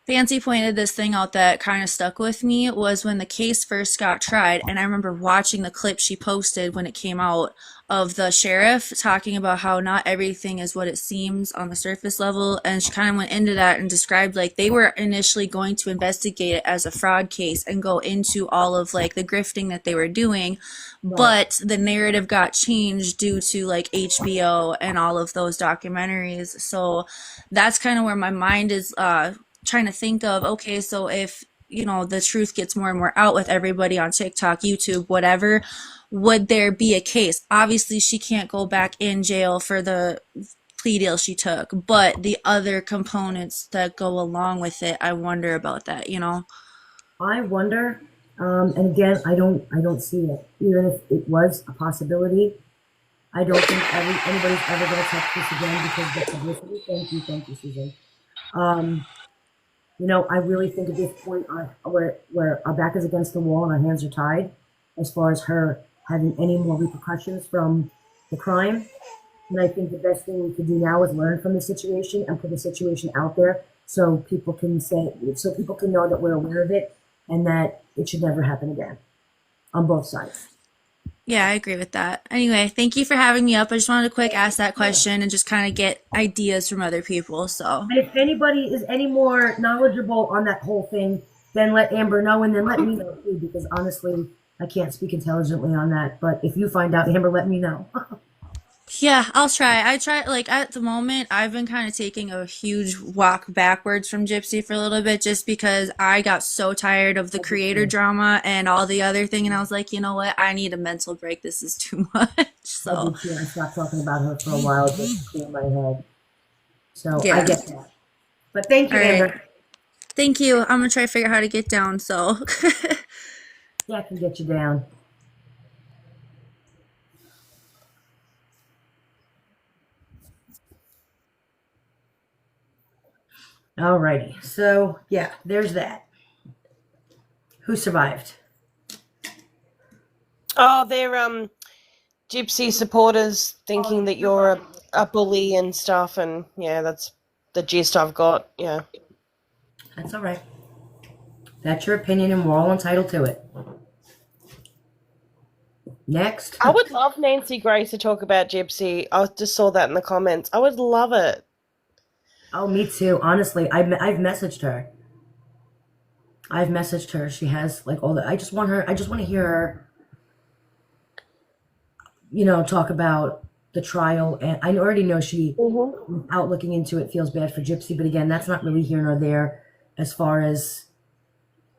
Fancy pointed this thing out that kind of stuck with me was when the case first got tried, and I remember watching the clip she posted when it came out of the sheriff talking about how not everything is what it seems on the surface level, and she kind of went into that and described, like, they were initially going to investigate it as a fraud case and go into all of, like, the grifting that they were doing, but the narrative got changed due to, like, HBO and all of those documentaries. So that's kind of where my mind is trying to think of, okay, so if the truth gets more and more out with everybody on TikTok, YouTube, whatever, would there be a case? Obviously she can't go back in jail for the plea deal she took, but the other components that go along with it, I wonder about that. I wonder, and again, I don't see it. Even if it was a possibility, I don't think anybody's ever going to touch this again because the publicity. Thank you, Susan. You know, I really think at this point where our back is against the wall and our hands are tied, as far as her having any more repercussions from the crime. And I think the best thing we could do now is learn from the situation and put the situation out there so people can so people can know that we're aware of it and that it should never happen again on both sides. Yeah, I agree with that. Anyway, thank you for having me up. I just wanted to quick ask that question and just kind of get ideas from other people. So, And if anybody is any more knowledgeable on that whole thing, then let Amber know and then let me know too, because honestly, I can't speak intelligently on that. But if you find out, Amber, let me know. yeah, I'll try. I try, like, at the moment, I've been kind of taking a huge walk backwards from Gypsy for a little bit just because I got so tired of the creator drama and all the other thing. And I was like, you know what? I need a mental break. This is too much. I So, did too. I stopped talking about her for a while just to clear my head. So I yeah. get that. But thank you, All right. Amber. Thank you. I'm gonna try to figure out how to get down. So, Yeah, I can get you down. Alrighty. So yeah, there's that. Who survived? Oh, they're Gypsy supporters thinking that you're a bully and stuff, and yeah, that's the gist I've got. Yeah. That's all right. That's your opinion, and we're all entitled to it. Next. I would love Nancy Grace to talk about Gypsy. I just saw that in the comments. I would love it. Oh, me too. Honestly, I've messaged her. I've messaged her. She has like all the. I just want to hear her. You know, talk about the trial, and I already know she, without looking into it, feels bad for Gypsy. But again, that's not really here nor there, as far as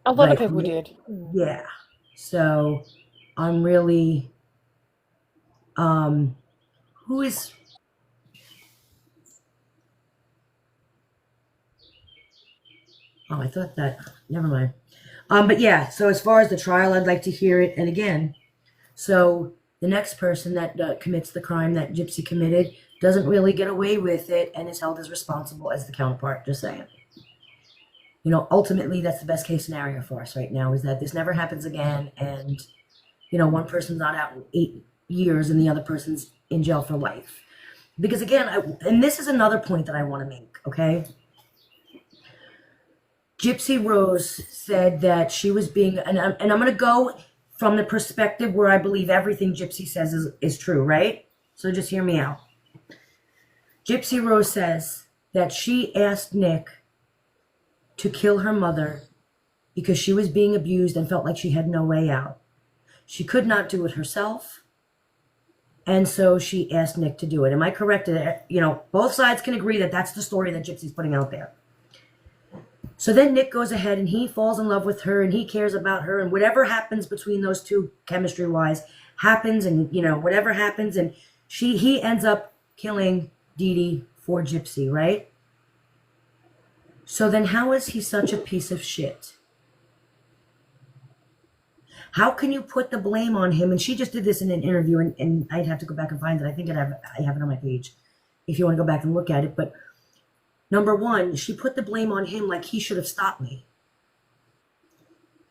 A lot of like, people did. yeah. So I'm really, who is? Oh, I thought that. Never mind. But yeah. So as far as the trial, I'd like to hear it. And again, so the next person that commits the crime that Gypsy committed doesn't really get away with it and is held as responsible as the counterpart. Just saying. You know, ultimately, that's the best case scenario for us right now is that this never happens again. And, you know, one person's not out 8 years and the other person's in jail for life. Because again, and this is another point that I want to make, okay? Gypsy Rose said that she was being, and I'm going to go from the perspective where I believe everything Gypsy says is true, right? So just hear me out. Gypsy Rose says that she asked Nick to kill her mother because she was being abused and felt like she had no way out. She could not do it herself, and so she asked Nick to do it. Am I correct? You know, both sides can agree that that's the story that Gypsy's putting out there. So then Nick goes ahead and he falls in love with her and he cares about her, and whatever happens between those two chemistry-wise happens, and, you know, whatever happens, and he ends up killing Dee Dee for Gypsy, right? So then how is he such a piece of shit? How can you put the blame on him? And she just did this in an interview, and I'd have to go back and find it. I think I have it on my page if you want to go back and look at it. But number one, she put the blame on him like he should have stopped me.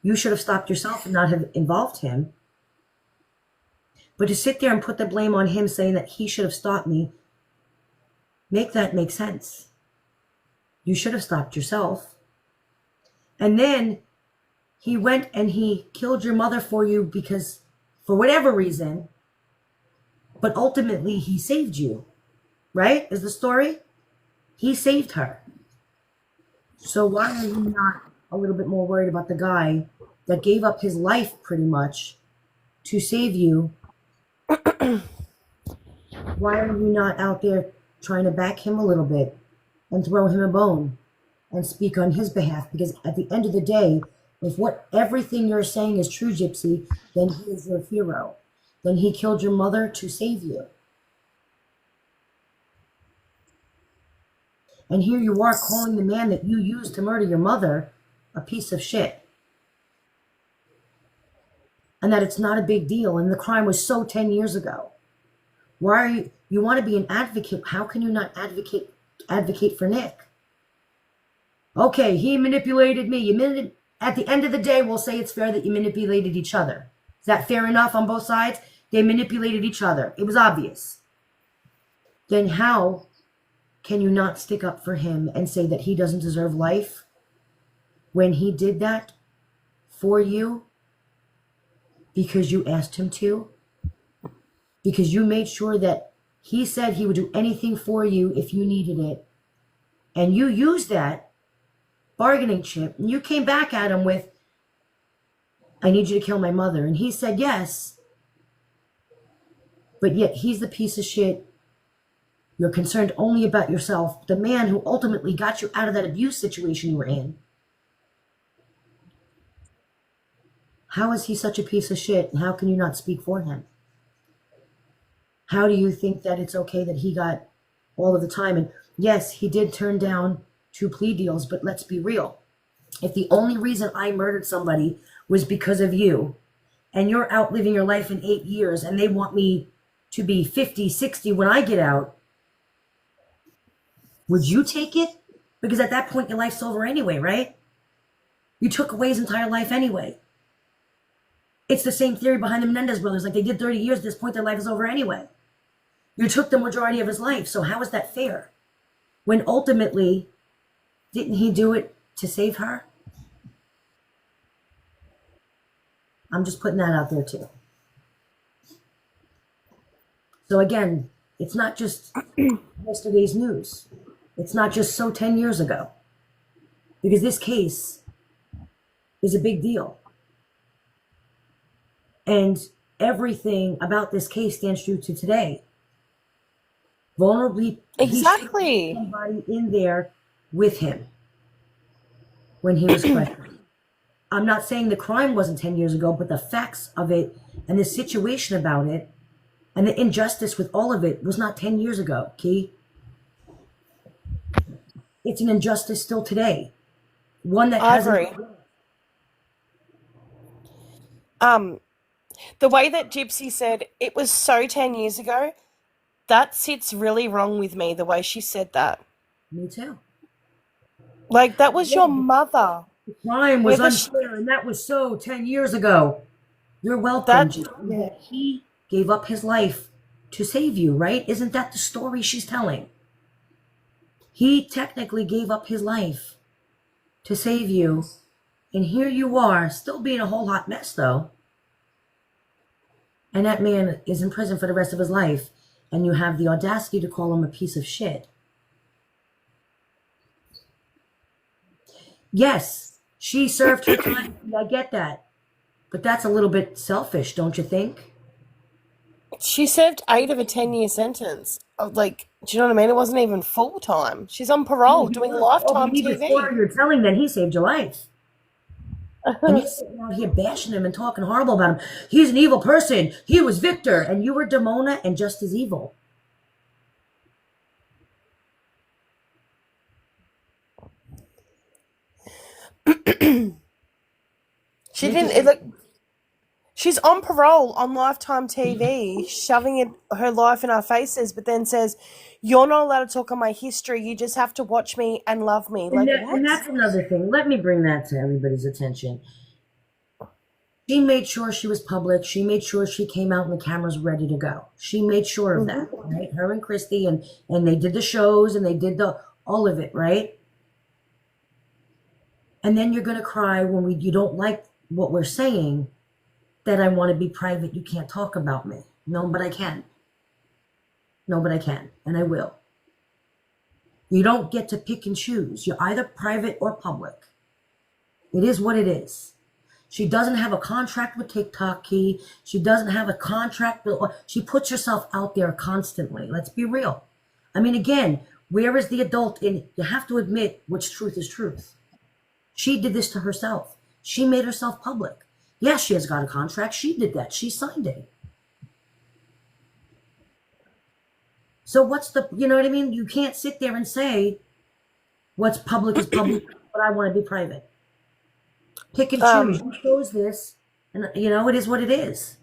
You should have stopped yourself and not have involved him. But to sit there and put the blame on him saying that he should have stopped me, make that make sense. You should have stopped yourself. And then he went and he killed your mother for you because, for whatever reason, but ultimately he saved you, right? Is the story? He saved her. So why are you not a little bit more worried about the guy that gave up his life pretty much to save you? Why are you not out there trying to back him a little bit and throw him a bone and speak on his behalf? Because at the end of the day, if everything you're saying is true, Gypsy, then he is your hero. Then he killed your mother to save you. And here you are calling the man that you used to murder your mother a piece of shit. And that it's not a big deal, and the crime was so 10 years ago. Why are you want to be an advocate? How can you not advocate for Nick? Okay, he manipulated me. At the end of the day, we'll say it's fair that you manipulated each other. Is that fair enough on both sides? They manipulated each other. It was obvious. Then how can you not stick up for him and say that he doesn't deserve life when he did that for you because you asked him to? Because you made sure that he said he would do anything for you if you needed it. And you used that bargaining chip, and you came back at him with, I need you to kill my mother. And he said yes. But yet he's the piece of shit. You're concerned only about yourself. The man who ultimately got you out of that abuse situation you were in. How is he such a piece of shit? And how can you not speak for him? How do you think that it's okay that he got all of the time? And yes, he did turn down 2 plea deals, but let's be real. If the only reason I murdered somebody was because of you, and you're out living your life in 8 years, and they want me to be 50, 60 when I get out, would you take it? Because at that point, your life's over anyway, right? You took away his entire life anyway. It's the same theory behind the Menendez brothers. Like, they did 30 years, at this point, their life is over anyway. You took the majority of his life, so how is that fair? When ultimately, didn't he do it to save her? I'm just putting that out there too. So again, it's not just yesterday's news. It's not just so 10 years ago. Because this case is a big deal. And everything about this case stands true to today. Vulnerably, Exactly. somebody in there with him when he was questioned. I'm not saying the crime wasn't 10 years ago, but the facts of it and the situation about it and the injustice with all of it was not 10 years ago, Key. It's an injustice still today. One that Ivory. hasn't... The way that Gypsy said it was so 10 years ago, that sits really wrong with me, the way she said that. Me too. Like, that was your mother. The crime was With a unfair, and that was so 10 years ago. You're welcome, That- Gypsy. yeah. He gave up his life to save you, right? Isn't that the story she's telling? He technically gave up his life to save you, and here you are, still being a whole hot mess, though. And that man is in prison for the rest of his life, and you have the audacity to call him a piece of shit. Yes, she served her time. I get that. But that's a little bit selfish, don't you think? She served 8 of a 10-year sentence. Like, do you know what I mean? It wasn't even full time. She's on parole doing lifetime He was TV. for you're telling that he saved your life. And you're sitting out here bashing him and talking horrible about him. He's an evil person. He was Victor. And you were Damona and just as evil. She didn't. Look, she's on parole on Lifetime TV, shoving her life in our faces, but then says, "You're not allowed to talk on my history. You just have to watch me and love me." Like, what? And that's another thing. Let me bring that to everybody's attention. She made sure she was public. She made sure she came out and the cameras were ready to go. She made sure of that, right? Her and Christy, and they did the shows and they did all of it, right? And then you're gonna cry when you don't like what we're saying, that I want to be private. You can't talk about me. No, but I can. No, but I can, and I will. You don't get to pick and choose. You're either private or public. It is what it is. She doesn't have a contract with TikTok, Key. She doesn't have a contract. She puts herself out there constantly. Let's be real. I mean, again, where is the adult in? You have to admit which truth is truth. She did this to herself. She made herself public. Yes, she has got a contract. She did that. She signed it. So what's the, you know what I mean? You can't sit there and say what's public is public, but I want to be private. Pick and choose. Who chose this? And, you know, it is what it is.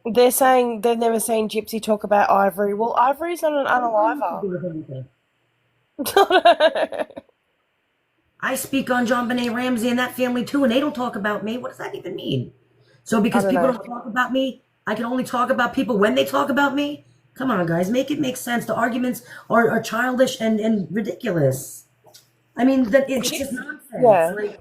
They're saying they've never seen Gypsy talk about Ivory. Well, Ivory's not an unaliver. Do with anything. I speak on John Benet Ramsey and that family too, and they don't talk about me. What does that even mean? So because I don't people know. don't talk about me, I can only talk about people when they talk about me? Come on, guys, make it make sense. The arguments are childish and ridiculous. I mean, it's just nonsense. Yeah. Like,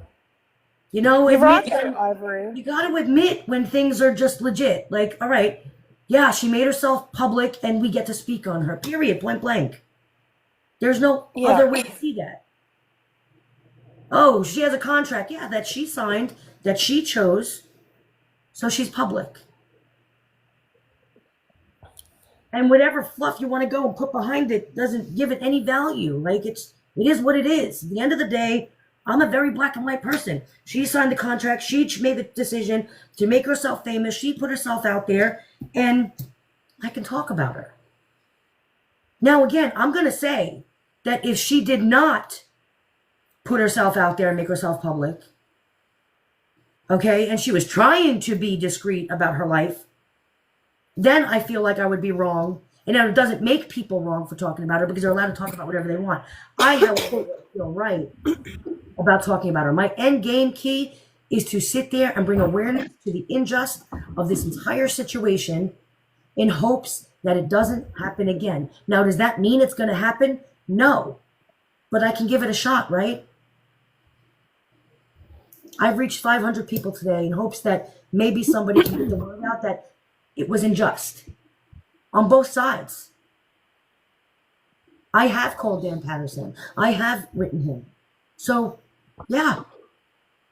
you know, You're right, admit though, Ivory. you got to admit when things are just legit. Like, all right, yeah, she made herself public, and we get to speak on her. Period. Blank blank. There's no Yeah. other way to see that. Oh, she has a contract, yeah, that she signed, that she chose, so she's public. And whatever fluff you want to go and put behind it doesn't give it any value. Like it is what it is. At the end of the day, I'm a very black and white person. She signed the contract. She made the decision to make herself famous. She put herself out there, and I can talk about her. Now, again, I'm going to say that if she did not put herself out there and make herself public, okay, and she was trying to be discreet about her life, then I feel like I would be wrong. And it doesn't make people wrong for talking about her because they're allowed to talk about whatever they want. I, however, feel right about talking about her. My end game key is to sit there and bring awareness to the injustice of this entire situation in hopes that it doesn't happen again. Now, does that mean it's going to happen? No. But I can give it a shot, right? I've reached 500 people today in hopes that maybe somebody can get the word out that it was unjust on both sides. I have called Dan Patterson. I have written him. So, yeah,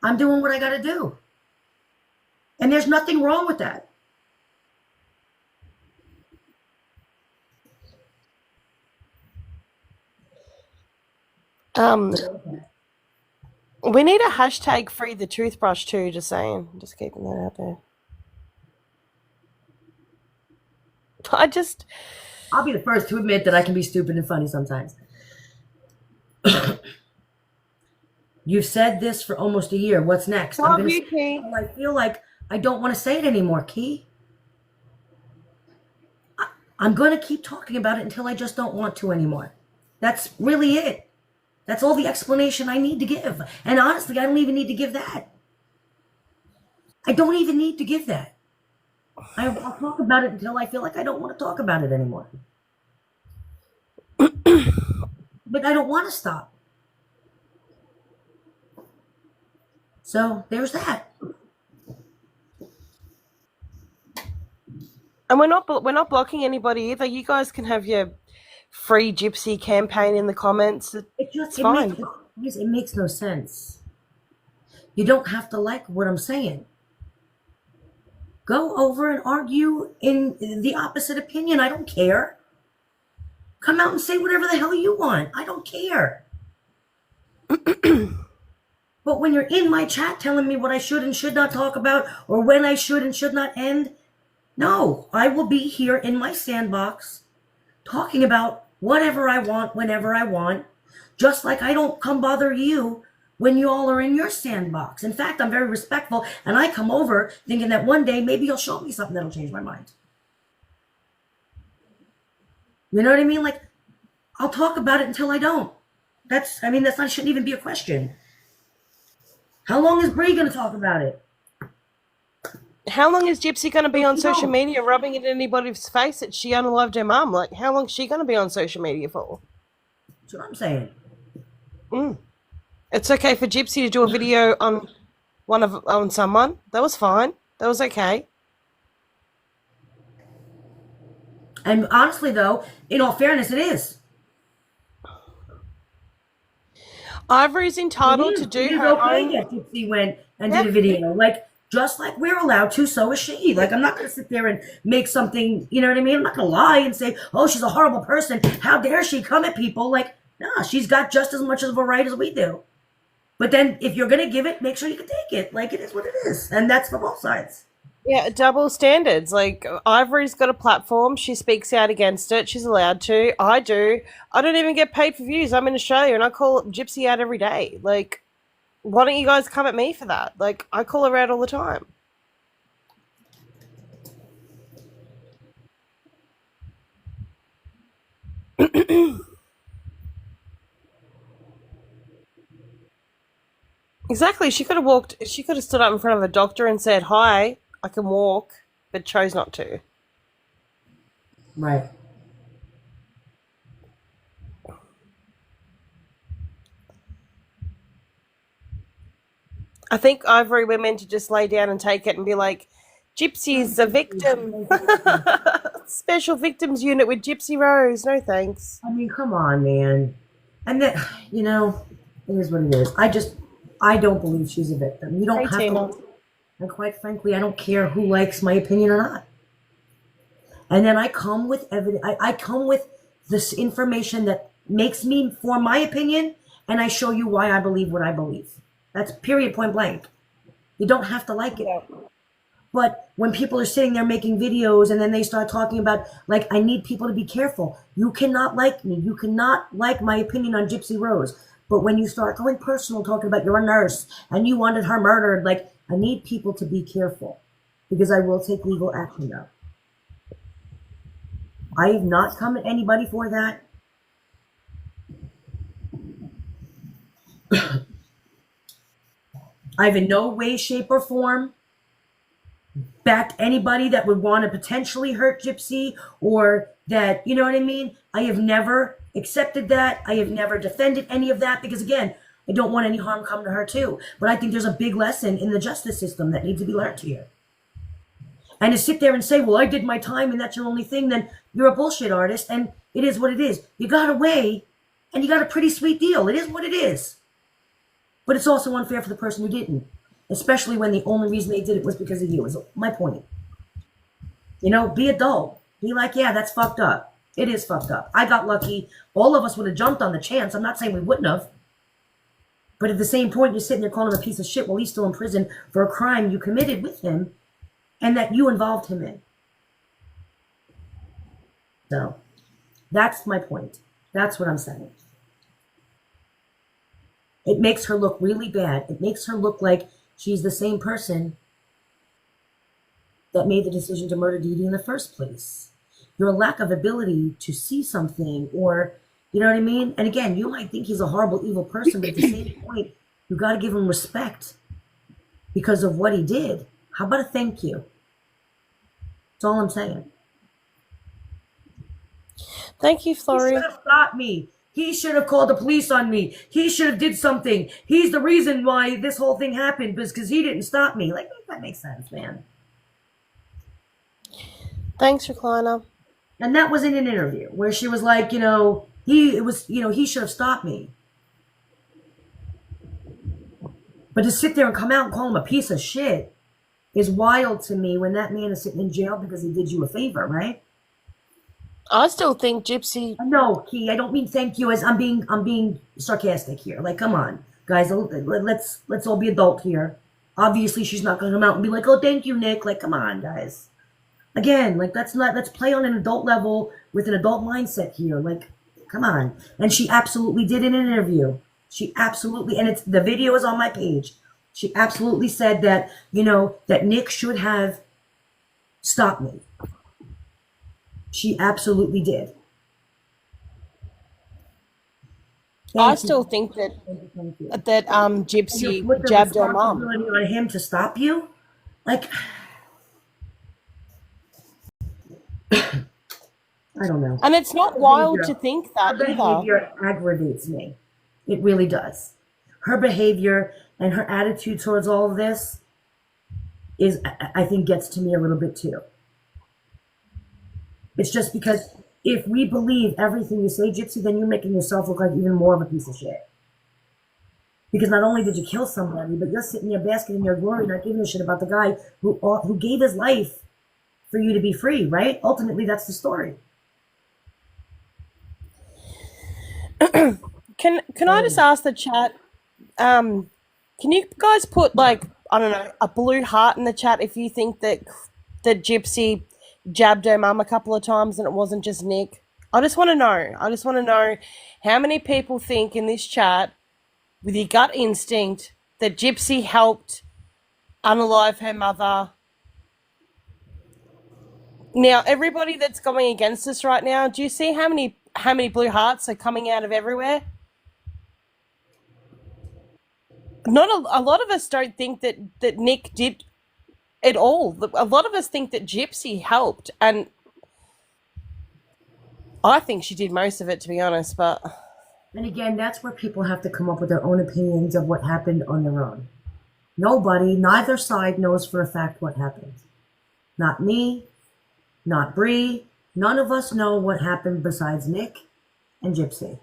I'm doing what I got to do. And there's nothing wrong with that. We need a hashtag free the toothbrush too, just saying. Just keeping that out there. I'll be the first to admit that I can be stupid and funny sometimes. You've said this for almost a year. What's next? Love I'm you, gonna Key. I feel like I don't want to say it anymore, Key. I'm going to keep talking about it until I just don't want to anymore. That's really it. That's all the explanation I need to give. And honestly, I don't even need to give that. I don't even need to give that. I'll talk about it until I feel like I don't want to talk about it anymore. But I don't want to stop. So there's that. And we're not blocking anybody either. You guys can have your free Gypsy campaign in the comments. It's fine. It makes no sense. You don't have to like what I'm saying. Go over and argue in the opposite opinion. I don't care. Come out and say whatever the hell you want. I don't care. But when you're in my chat telling me what I should and should not talk about, or when I should and should not end, no, I will be here in my sandbox talking about whatever I want, whenever I want, just like I don't come bother you when you all are in your sandbox. In fact, I'm very respectful, and I come over thinking that one day maybe you'll show me something that'll change my mind. You know what I mean? Like, I'll talk about it until I don't. Shouldn't even be a question. How long is Bree going to talk about it? How long is Gypsy going to be on social media rubbing it in anybody's face that she unloved her mum? Like, how long is she going to be on social media for? That's what I'm saying. It's okay for Gypsy to do a video on someone. That was fine. That was okay. And honestly, though, in all fairness, it is. Ivory's entitled to do her own. That Gypsy went and did a video. Like, just like we're allowed to, so is she. Like, I'm not going to sit there and make something, you know what I mean? I'm not going to lie and say, oh, she's a horrible person. How dare she come at people? Like, nah, she's got just as much of a right as we do. But then if you're going to give it, make sure you can take it. Like, it is what it is. And that's for both sides. Yeah, double standards. Like, Ivory's got a platform. She speaks out against it. She's allowed to. I do. I don't even get paid for views. I'm in Australia and I call Gypsy out every day. Like, why don't you guys come at me for that? Like, I call her out all the time. Exactly. She could have walked. She could have stood up in front of a doctor and said, "Hi, I can walk," but chose not to. Right. I think Ivory, we're meant to just lay down and take it and be like, Gypsy's a victim. Special victims unit with Gypsy Rose. No thanks. I mean, come on, man. And that, you know, it is what it is. I don't believe she's a victim. You don't Hey, have Tina. to. And quite frankly, I don't care who likes my opinion or not. And then I come with evidence. I come with this information that makes me form my opinion, and I show you why I believe what I believe. That's period, point blank. You don't have to like it. Yeah. But when people are sitting there making videos and then they start talking about, like, I need people to be careful. You cannot like me. You cannot like my opinion on Gypsy Rose. But when you start going personal, talking about you're a nurse and you wanted her murdered, like, I need people to be careful because I will take legal action now. I have not come at anybody for that. I've in no way, shape, or form backed anybody that would want to potentially hurt Gypsy or that, you know what I mean? I have never accepted that. I have never defended any of that because, again, I don't want any harm come to her too. But I think there's a big lesson in the justice system that needs to be learned here. And to sit there and say, well, I did my time and that's your only thing, then you're a bullshit artist and it is what it is. You got away and you got a pretty sweet deal. It is what it is. But it's also unfair for the person who didn't, especially when the only reason they did it was because of you, is my point. You know, be adult. Be like, yeah, that's fucked up. It is fucked up. I got lucky. All of us would have jumped on the chance. I'm not saying we wouldn't have. But at the same point, you're sitting there calling him a piece of shit while he's still in prison for a crime you committed with him and that you involved him in. So that's my point. That's what I'm saying. It makes her look really bad. It makes her look like she's the same person that made the decision to murder Dee Dee in the first place. Your lack of ability to see something or, you know what I mean? And again, you might think he's a horrible, evil person, but at the same point, you got to give him respect because of what he did. How about a thank you? That's all I'm saying. Thank you, He Flory. should have stopped me. He should have called the police on me. He should have did something. He's the reason why this whole thing happened because he didn't stop me. Like, that makes sense, man. Thanks, Recliner. And that was in an interview where she was like, he should have stopped me. But to sit there and come out and call him a piece of shit is wild to me when that man is sitting in jail because he did you a favor, right? I still think Gypsy. No, Key, I don't mean thank you as I'm being sarcastic here. Like, come on, guys, let's all be adult here. Obviously, she's not gonna come out and be like, oh, thank you, Nick. Like, come on, guys. Again, like let's play on an adult level with an adult mindset here. Like, come on. And she absolutely did in an interview. She absolutely, and the video is on my page. She absolutely said that, that Nick should have stopped me. She absolutely did. I still think that Gypsy jabbed her mom. On him to stop you, like, I don't know. And it's not wild to think that Her either. behavior aggravates me. It really does. Her behavior and her attitude towards all of this is, I think, gets to me a little bit too. It's just because if we believe everything you say, Gypsy, then you're making yourself look like even more of a piece of shit. Because not only did you kill somebody, but you're sitting there basking in your glory, not giving a shit about the guy who gave his life for you to be free, right? Ultimately, that's the story. Can I just ask the chat? Can you guys put, like, I don't know, a blue heart in the chat if you think that Gypsy jabbed her mum a couple of times and it wasn't just Nick? I just want to know. I just want to know how many people think in this chat, with your gut instinct, that Gypsy helped unalive her mother. Now, everybody that's going against us right now, do you see how many blue hearts are coming out of everywhere? not a lot of us don't think that Nick did it all. A lot of us think that Gypsy helped, and I think she did most of it, to be honest. But And again, that's where people have to come up with their own opinions of what happened on their own. Nobody, neither side knows for a fact what happened. Not me, not Bree. None of us know what happened besides Nick and Gypsy.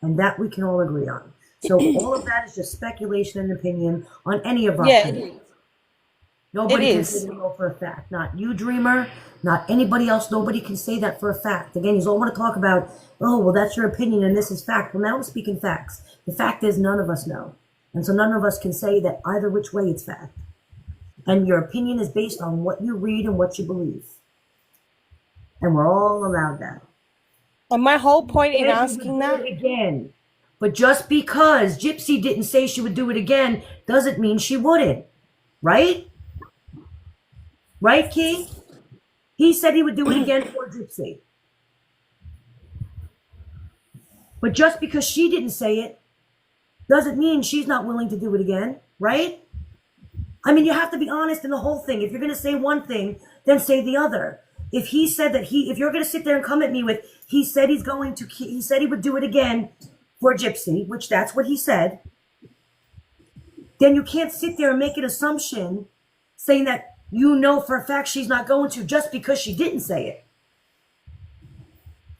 And that we can all agree on. So all of that is just speculation and opinion on any of our opinions. Nobody can say they know for a fact. Not you, Dreamer, not anybody else. Nobody can say that for a fact. Again, you all want to talk about, oh, well, that's your opinion and this is fact. Well, now I'm speaking facts. The fact is none of us know. And so none of us can say that either which way it's fact. And your opinion is based on what you read and what you believe. And we're all allowed that. And my whole point in asking that again. But just because Gypsy didn't say she would do it again doesn't mean she wouldn't. Right? Right, Key? He said he would do it again for Gypsy. But just because she didn't say it doesn't mean she's not willing to do it again, right? I mean, you have to be honest in the whole thing. If you're going to say one thing, then say the other. If he said that if you're going to sit there and come at me with, he said he would do it again for Gypsy, which that's what he said, then you can't sit there and make an assumption saying that you know for a fact she's not going to just because she didn't say it.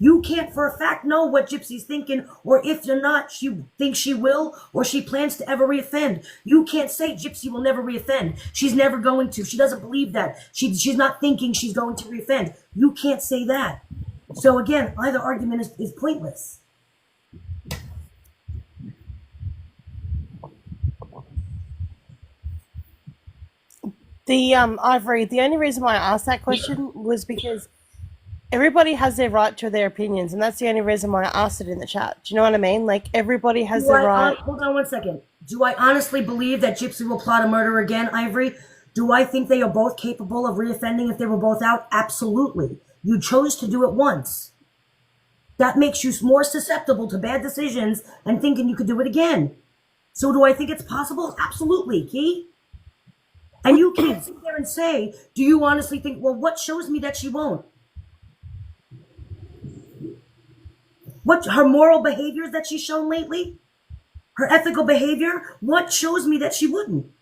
You can't for a fact know what Gypsy's thinking, or if you're not, she thinks she will, or she plans to ever reoffend. You can't say Gypsy will never reoffend. She's never going to. She doesn't believe that. She's not thinking she's going to reoffend. You can't say that. So again, either argument is pointless. the Ivory, the only reason why I asked that question was because everybody has their right to their opinions, and that's the only reason why I asked it in the chat. Do you know what I mean? Like, everybody has the right. Hold on one second. Do I honestly believe that Gypsy will plot a murder again, Ivory? Do I think they are both capable of reoffending if they were both out? Absolutely. You chose to do it once. That makes you more susceptible to bad decisions and thinking you could do it again. So do I think it's possible? Absolutely, Key. And you can't sit there and say, do you honestly think, well, what shows me that she won't? What her moral behaviors that she's shown lately? Her ethical behavior? What shows me that she wouldn't?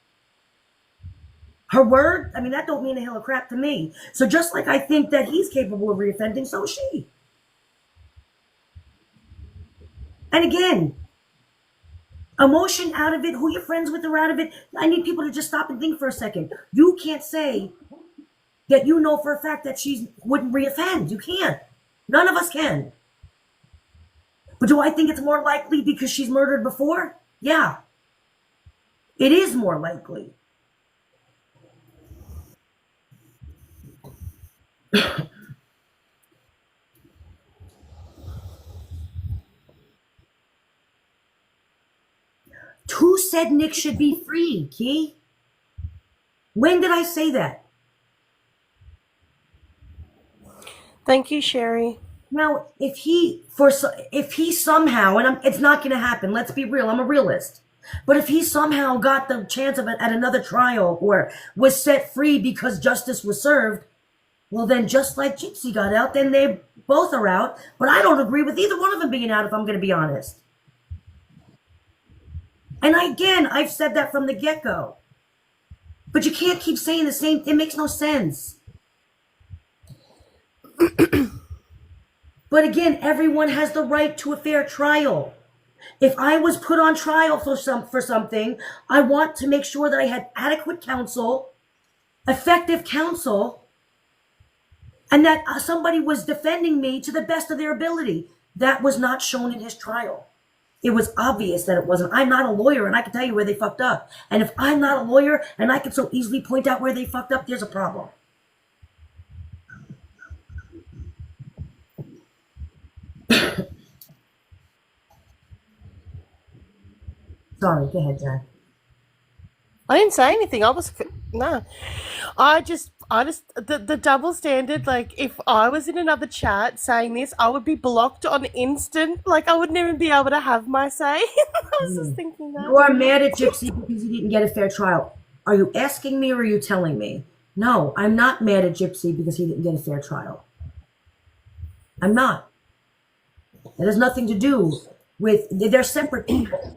Her word? I mean, that don't mean a hill of crap to me. So just like I think that he's capable of reoffending, so is she. And again, emotion out of it, who you're friends with are out of it. I need people to just stop and think for a second. You can't say that you know for a fact that she wouldn't reoffend. You can't. None of us can. But do I think it's more likely because she's murdered before? Yeah. It is more likely. Who said Nick should be free, Key? When did I say that? Thank you, Sherry. Now, if he somehow, and it's not going to happen, let's be real, I'm a realist. But if he somehow got the chance of it at another trial or was set free because justice was served, well then just like Gypsy got out, then they both are out. But I don't agree with either one of them being out if I'm going to be honest. And I've said that from the get-go. But you can't keep saying the same, it makes no sense. But again, everyone has the right to a fair trial. If I was put on trial for something, I want to make sure that I had adequate counsel, effective counsel, and that somebody was defending me to the best of their ability. That was not shown in his trial. It was obvious that it wasn't. I'm not a lawyer, and I can tell you where they fucked up. And if I'm not a lawyer, and I can so easily point out where they fucked up, there's a problem. Sorry, go ahead, Jack. I didn't say anything. I was No, I just the double standard. Like, if I was in another chat saying this, I would be blocked on instant. Like, I wouldn't even be able to have my say. I was just thinking that. You are mad at Gypsy because he didn't get a fair trial. Are you asking me or are you telling me? No, I'm not mad at Gypsy because he didn't get a fair trial. I'm not. It has nothing to do with, they're separate people.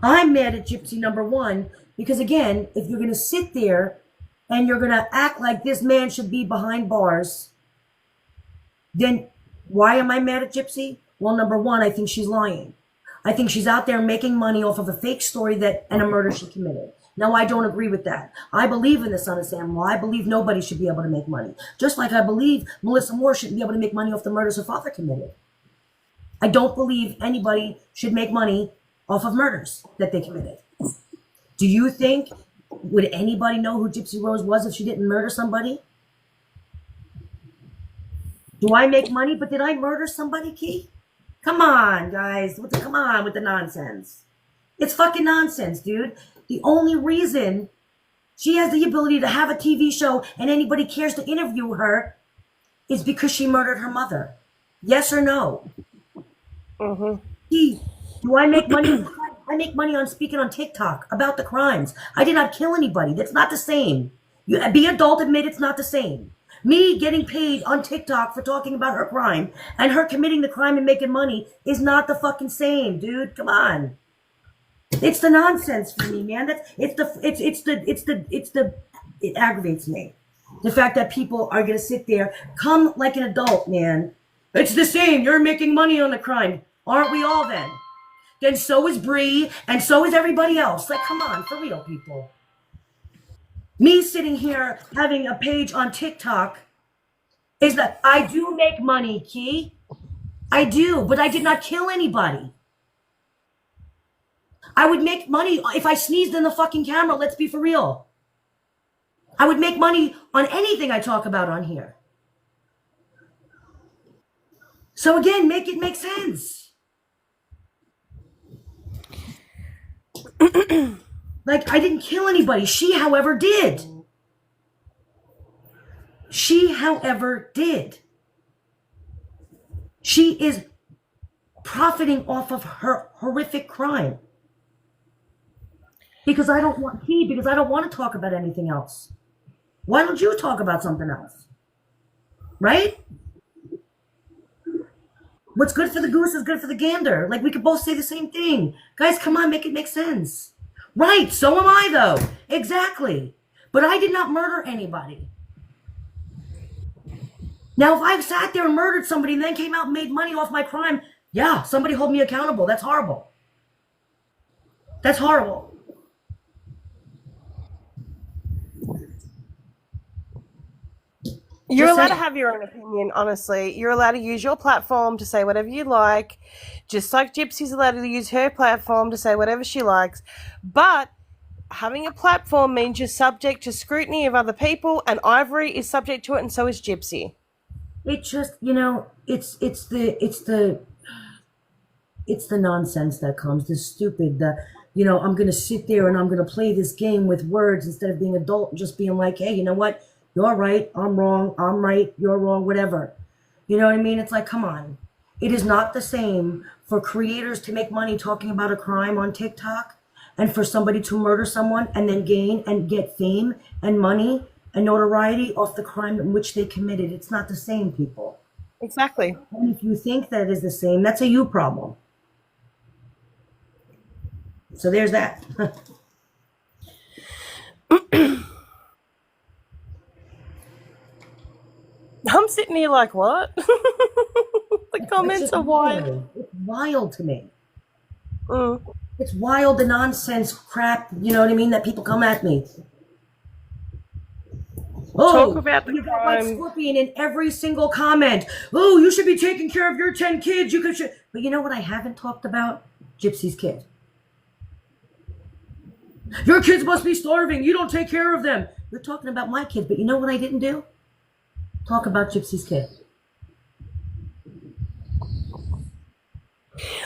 I'm mad at Gypsy number one because, again, if you're going to sit there and you're going to act like this man should be behind bars, then why am I mad at Gypsy? Well, number one, I think she's lying. I think she's out there making money off of a fake story and a murder she committed. Now, I don't agree with that. I believe in the Son of Sam law. I believe nobody should be able to make money. Just like I believe Melissa Moore shouldn't be able to make money off the murders her father committed. I don't believe anybody should make money off of murders that they committed. Do you think, would anybody know who Gypsy Rose was if she didn't murder somebody? Do I make money, but did I murder somebody, Key? Come on, guys. Come on with the nonsense. It's fucking nonsense, dude. The only reason she has the ability to have a TV show and anybody cares to interview her is because she murdered her mother. Yes or no? Key, do I make money? I make money on speaking on TikTok about the crimes. I did not kill anybody. That's not the same. You be adult, admit it's not the same. Me getting paid on TikTok for talking about her crime and her committing the crime and making money is not the fucking same, dude. Come on. It's the nonsense for me, man. It aggravates me. The fact that people are gonna sit there, come like an adult, man. It's the same. You're making money on the crime. Aren't we all then? Then so is Bree and so is everybody else. Like, come on, for real, people. Me sitting here having a page on TikTok is that I do make money, Key. I do, but I did not kill anybody. I would make money if I sneezed in the fucking camera. Let's be for real. I would make money on anything I talk about on here. So again, make it make sense. Like, I didn't kill anybody. She, however, did. She, however, did. She is profiting off of her horrific crime. Because I don't want to talk about anything else. Why don't you talk about something else? Right? What's good for the goose is good for the gander. Like, we could both say the same thing. Guys, come on, make it make sense. Right, so am I, though. Exactly. But I did not murder anybody. Now, if I sat there and murdered somebody and then came out and made money off my crime, yeah, somebody hold me accountable. That's horrible. That's horrible. You're allowed to have your own opinion, honestly. You're allowed to use your platform to say whatever you like, just like Gypsy's allowed to use her platform to say whatever she likes. But having a platform means you're subject to scrutiny of other people, and Ivory is subject to it, and so is Gypsy. It just, it's the nonsense that comes, the stupid, I'm going to sit there and I'm going to play this game with words instead of being adult and just being like, hey, you know what? You're right, I'm wrong, I'm right, you're wrong, whatever. You know what I mean? It's like, come on. It is not the same for creators to make money talking about a crime on TikTok and for somebody to murder someone and then gain and get fame and money and notoriety off the crime in which they committed. It's not the same, people. Exactly. And if you think that it is the same, that's a you problem. So there's that. I'm sitting here like, what? The comments are wild. It's wild to me. Mm. It's wild, the nonsense crap, you know what I mean, that people come at me. Talk about the you got crime. like Scorpion in every single comment. Oh, you should be taking care of your 10 kids. But you know what I haven't talked about? Gypsy's kid. Your kids must be starving. You don't take care of them. You're talking about my kids, but you know what I didn't do? Talk about Gypsy's kid.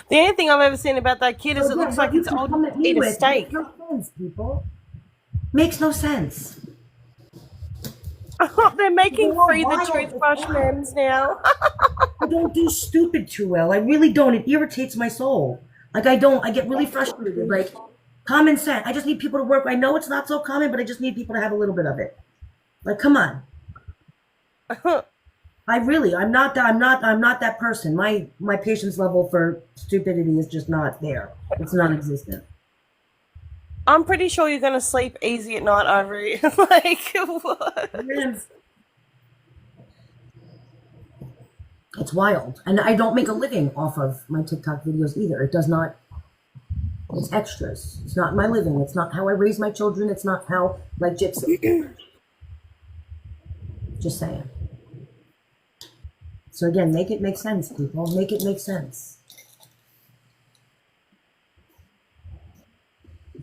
The only thing I've ever seen about that kid is it looks like it's old to eat a steak. No sense, people. Makes no sense. They're making They're free the wild. toothbrush memes now. I don't do stupid too well. I really don't. It irritates my soul. Like I get really frustrated. Like common sense. I just need people to work. I know it's not so common, but I just need people to have a little bit of it. Like, come on. I'm not that person. My patience level for stupidity is just not there. It's non-existent. I'm pretty sure you're gonna sleep easy at night, Ivory. Like what? It's wild. And I don't make a living off of my TikTok videos either. It does not, it's extras. It's not my living. It's not how I raise my children. It's not how, like Gypsy. Just saying. So again, make it make sense, people. Make it make sense.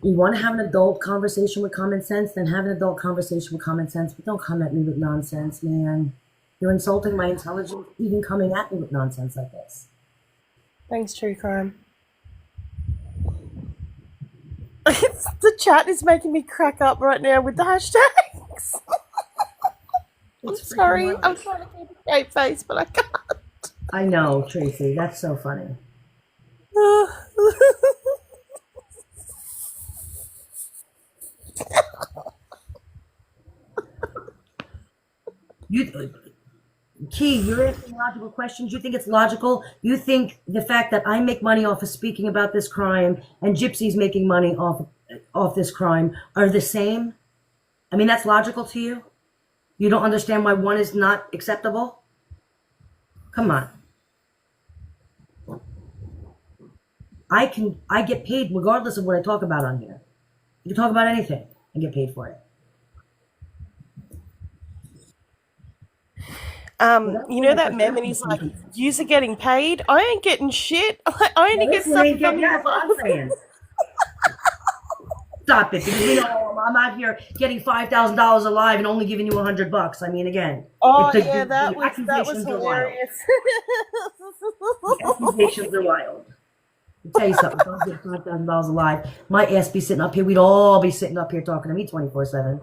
You want to have an adult conversation with common sense, then have an adult conversation with common sense, but don't come at me with nonsense, man. You're insulting my intelligence, even coming at me with nonsense like this. Thanks, True Crime. The chat is making me crack up right now with the hashtags. I'm sorry. I'm trying to keep a straight face, but I can't. I know, Tracy. That's so funny. Key, you're asking logical questions. You think it's logical? You think the fact that I make money off of speaking about this crime and Gypsy's making money off this crime are the same? I mean, that's logical to you? You don't understand why one is not acceptable? Come on. I get paid regardless of what I talk about on here. You can talk about anything and get paid for it. You know that meme and he's like, "You're getting paid. I ain't getting shit. I only get stuff from you." Stop it, because I'm out here getting $5,000 alive and only giving you $100. I mean, again. Oh yeah, that was hilarious. The accusations are wild. I'll tell you something. If I was getting $5,000 alive, my ass be sitting up here. We'd all be sitting up here talking to me 24/7.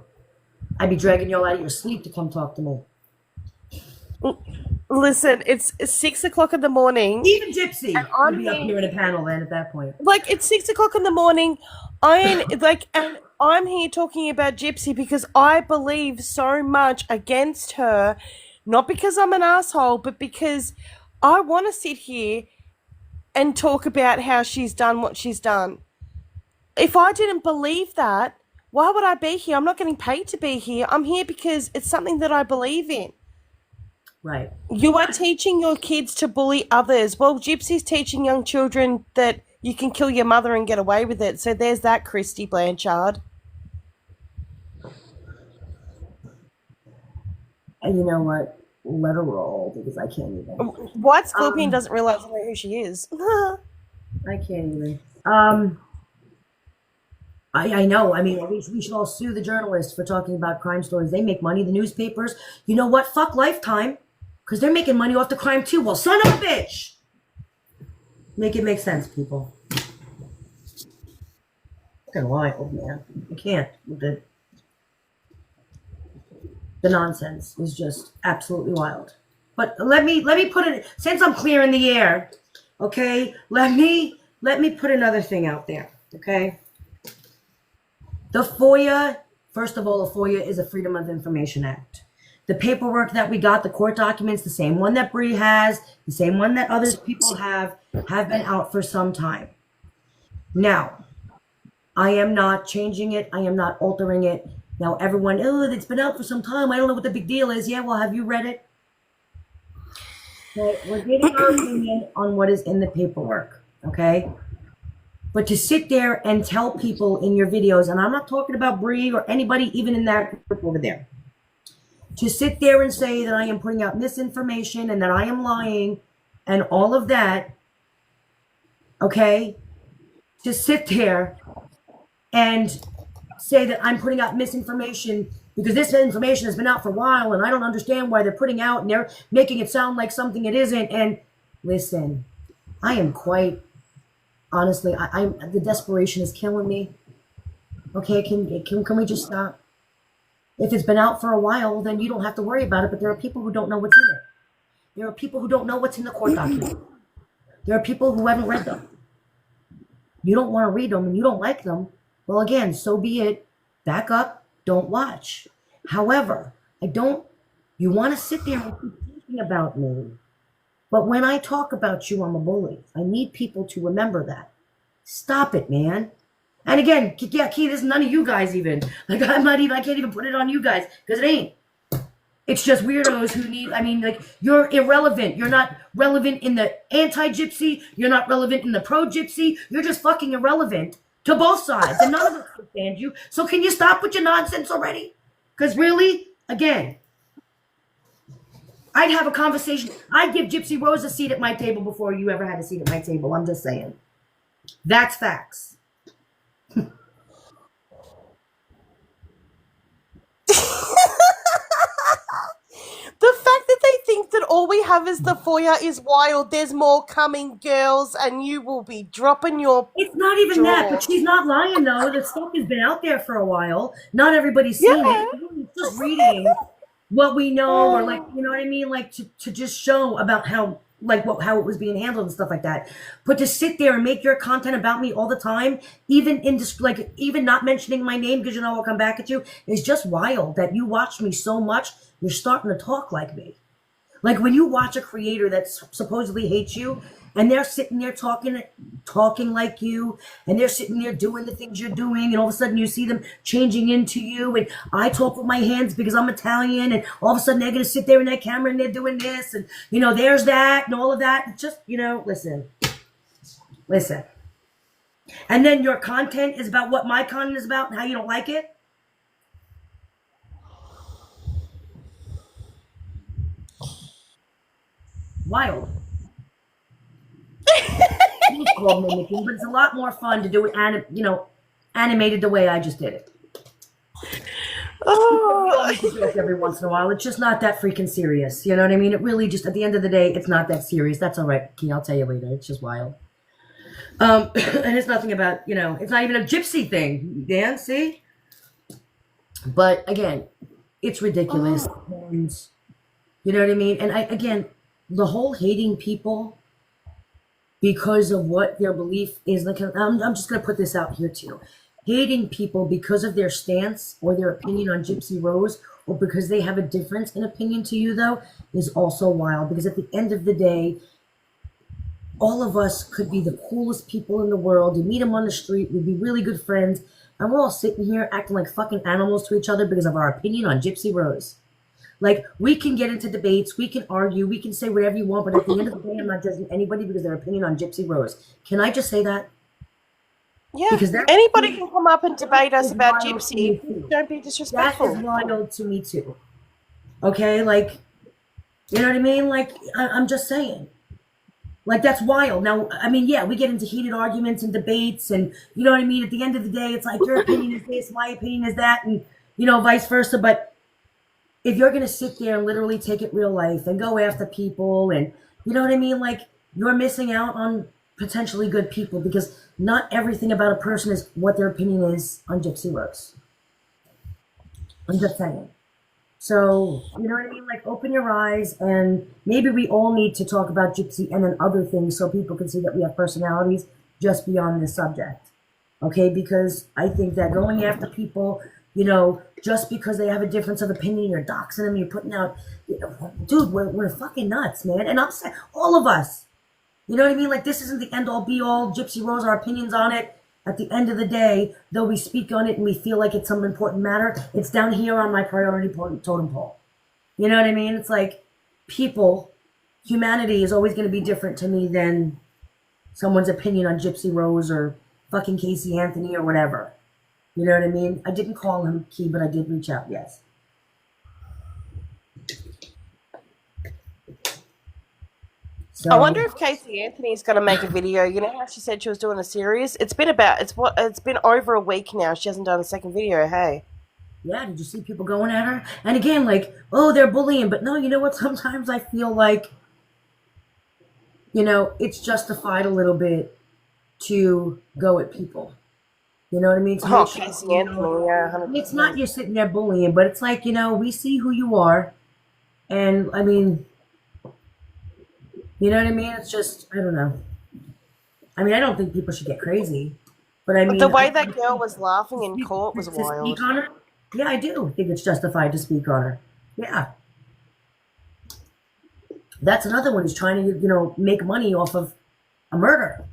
I'd be dragging y'all out of your sleep to come talk to me. Listen, it's 6 o'clock in the morning. Even Gypsy would be up here in a panel then at that point. Like, it's 6 o'clock in the morning. And I'm here talking about Gypsy because I believe so much against her, not because I'm an asshole, but because I want to sit here and talk about how she's done what she's done. If I didn't believe that, why would I be here? I'm not getting paid to be here. I'm here because it's something that I believe in. Right. You are teaching your kids to bully others. Well, Gypsy's teaching young children that you can kill your mother and get away with it. So there's that, Christy Blanchard. And you know what? Let her roll, because I can't even. White Scorpion doesn't realize who she is. I can't even. I know. I mean, we should all sue the journalists for talking about crime stories. They make money. The newspapers. You know what? Fuck Lifetime, because they're making money off the crime too. Well, son of a bitch. Make it make sense, people. Fucking wild, man. I can't. The nonsense is just absolutely wild. But let me put it, since I'm clearing the air, okay? Let me put another thing out there, okay? The FOIA, first of all, the FOIA is a Freedom of Information Act. The paperwork that we got, the court documents, the same one that Bree has, the same one that other people have been out for some time. Now, I am not changing it. I am not altering it. Now, everyone, it's been out for some time. I don't know what the big deal is. Yeah, well, have you read it? Okay, we're giving our opinion on what is in the paperwork, okay? But to sit there and tell people in your videos, and I'm not talking about Bree or anybody even in that group over there, to sit there and say that I am putting out misinformation and that I am lying and all of that, okay? To sit there and say that I'm putting out misinformation because this information has been out for a while and I don't understand why they're putting out and they're making it sound like something it isn't. And listen, I am quite, honestly, the desperation is killing me. Okay, can we just stop? If it's been out for a while, then you don't have to worry about it. But there are people who don't know what's in it. There are people who don't know what's in the court document. There are people who haven't read them. You don't want to read them and you don't like them. Well, again, so be it. Back up. Don't watch. However, you want to sit there and keep thinking about me. But when I talk about you, I'm a bully. I need people to remember that. Stop it, man. And again, yeah, Key, this is none of you guys even. Like, I can't even put it on you guys because it ain't. It's just weirdos who need, you're irrelevant. You're not relevant in the anti-gypsy. You're not relevant in the pro-gypsy. You're just fucking irrelevant to both sides. And none of us understand you. So can you stop with your nonsense already? Because really, again, I'd have a conversation. I'd give Gypsy Rose a seat at my table before you ever had a seat at my table. I'm just saying. That's facts. The fact that they think that all we have is the foia is wild. There's more coming, girls, and you will be dropping your... It's not even that, but she's not lying, though. The stuff has been out there for a while. Not everybody's seen it. It's just reading what we know, or you know what I mean? Like, to just show about how it was being handled and stuff like that. But to sit there and make your content about me all the time, even even not mentioning my name because you know I'll come back at you, is just wild that you watch me so much, you're starting to talk like me. Like when you watch a creator that supposedly hates you and they're sitting there talking like you, and they're sitting there doing the things you're doing, and all of a sudden you see them changing into you, and I talk with my hands because I'm Italian, and all of a sudden they're going to sit there in their camera and they're doing this, and there's that and all of that. It's just, listen. And then your content is about what my content is about and how you don't like it. Wild. It's called mimicking, but it's a lot more fun to do it, animated the way I just did it. Oh, every once in a while, it's just not that freaking serious. You know what I mean? It really just, at the end of the day, it's not that serious. That's all right, Key. I'll tell you later. It's just wild. And it's nothing about, it's not even a gypsy thing. Dan, see? But again, it's ridiculous. And you know what I mean? And the whole hating people because of what their belief is. Like, I'm just going to put this out here too. Hating people because of their stance or their opinion on Gypsy Rose, or because they have a difference in opinion to you, though, is also wild. Because at the end of the day, all of us could be the coolest people in the world. You meet them on the street, we'd be really good friends, and we're all sitting here acting like fucking animals to each other because of our opinion on Gypsy Rose. Like, we can get into debates, we can argue, we can say whatever you want, but at the end of the day, I'm not judging anybody because of their opinion on Gypsy Rose. Can I just say that? Yeah, because anybody can come up and debate us about Gypsy. Don't be disrespectful. That is wild to me too. Okay, like, you know what I mean? Like, I'm just saying. Like, that's wild. Now, yeah, we get into heated arguments and debates, and you know what I mean? At the end of the day, it's like, your opinion is this, my opinion is that, and, vice versa. But if you're going to sit there and literally take it real life and go after people, and, you know what I mean? Like, you're missing out on potentially good people, because not everything about a person is what their opinion is on Gypsy Rose. I'm just saying. So, you know what I mean? Like, open your eyes, and maybe we all need to talk about Gypsy and then other things so people can see that we have personalities just beyond this subject. Okay? Because I think that going after people, just because they have a difference of opinion, you're doxing them, you're putting out, dude, we're fucking nuts, man. And I'm saying, all of us. You know what I mean? Like, this isn't the end-all, be-all. Gypsy Rose, our opinions on it. At the end of the day, though we speak on it and we feel like it's some important matter, it's down here on my priority totem pole. You know what I mean? It's like, humanity is always going to be different to me than someone's opinion on Gypsy Rose or fucking Casey Anthony or whatever. You know what I mean? I didn't call him Key, but I did reach out, yes. So, I wonder if Casey Anthony's going to make a video. You know how she said she was doing a series? It's been over a week now. She hasn't done a second video, hey? Yeah, did you see people going at her? And again, like, oh, they're bullying. But no, you know what? Sometimes I feel like, it's justified a little bit to go at people. You know what I mean? To Oh, make sure, Casey you Anthony, know, yeah, it's not 100%. you're sitting there bullying, but it's like, we see who you are. And I mean, you know what I mean? It's just, I don't know. I mean, I don't think people should get crazy, but I The mean, way that girl was laughing in speak, court was to speak wild. on her, yeah, I do think it's justified to speak on her. Yeah. That's another one who's trying to, make money off of a murder.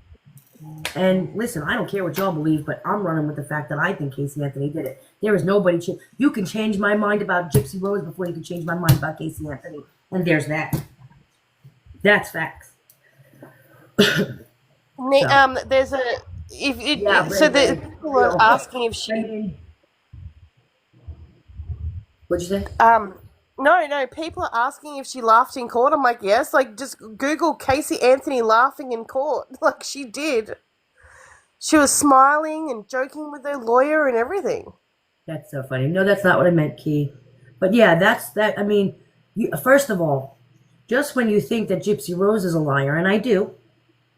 And listen, I don't care what y'all believe, but I'm running with the fact that I think Casey Anthony did it. There is nobody. You can change my mind about Gypsy Rose before you can change my mind about Casey Anthony. And there's that. That's facts. So, There's a if yeah, it, so Ray, the Ray, people are real. asking if I she mean, what'd you say? no, people are asking if she laughed in court. I'm like, yes, like just Google Casey Anthony laughing in court. Like she did. She was smiling and joking with her lawyer and everything. That's so funny. No, that's not what I meant, Key. But yeah, that's that. I mean, first of all, just when you think that Gypsy Rose is a liar, and I do,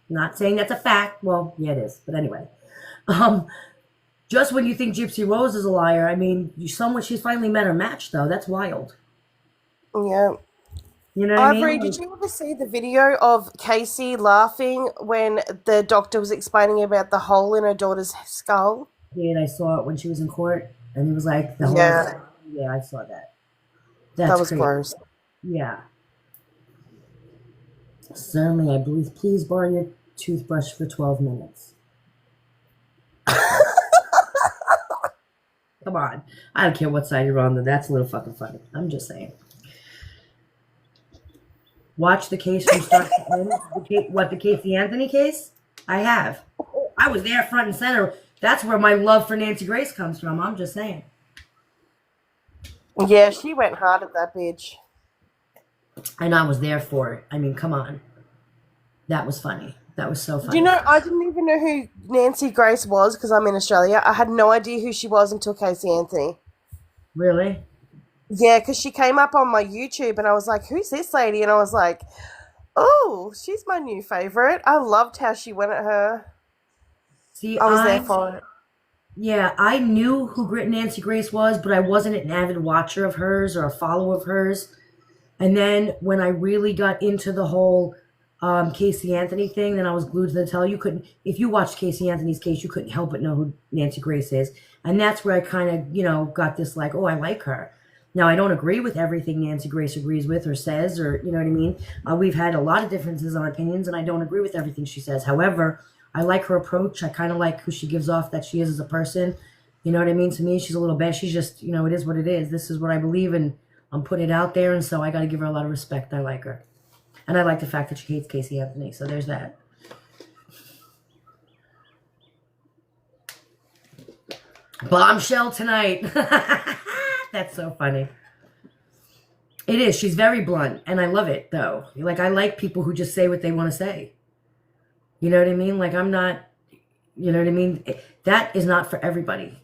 not saying that's a fact. Well, yeah, it is. But anyway, um, just when you think Gypsy Rose is a liar, I mean, she's finally met her match, though. That's wild. Yeah. You know what I Ivory, mean? did you ever see the video of Casey laughing when the doctor was explaining about the hole in her daughter's skull? Yeah, I saw it when she was in court, and he was like, the whole. Yeah, Yeah, I saw that. that That's was crazy. gross. Yeah. Sir, may I please borrow your toothbrush for 12 minutes? Come on. I don't care what side you're on, though. That's a little fucking funny. I'm just saying. Watch the case from start to end. The Casey Anthony case? I have. I was there front and center. That's where my love for Nancy Grace comes from. I'm just saying. Yeah, she went hard at that bitch. And I was there for it. I mean, come on. That was funny. That was so Do funny. you know, I didn't even know who Nancy Grace was because I'm in Australia. I had no idea who she was until Casey Anthony. Really? Yeah, because she came up on my YouTube and I was like, who's this lady? And I was like, oh, she's my new favourite. I loved how she went at her. See, I was there for it. Yeah, I knew who Nancy Grace was, but I wasn't an avid watcher of hers or a follower of hers. And then when I really got into the whole Casey Anthony thing, then I was glued to the tele. If you watched Casey Anthony's case, you couldn't help but know who Nancy Grace is. And that's where I kind of, got this like, oh, I like her. Now, I don't agree with everything Nancy Grace agrees with or says, or you know what I mean? We've had a lot of differences on opinions, and I don't agree with everything she says. However, I like her approach. I kind of like who she gives off that she is as a person. You know what I mean? To me, she's a little bad. She's just, it is what it is. This is what I believe in. I'm putting it out there, and so I got to give her a lot of respect. I like her. And I like the fact that she hates Casey Anthony, so there's that. Bombshell tonight. That's so funny. It is. She's very blunt, and I love it, though. Like, I like people who just say what they want to say. You know what I mean? Like, I'm not, you know what I mean? That is not for everybody.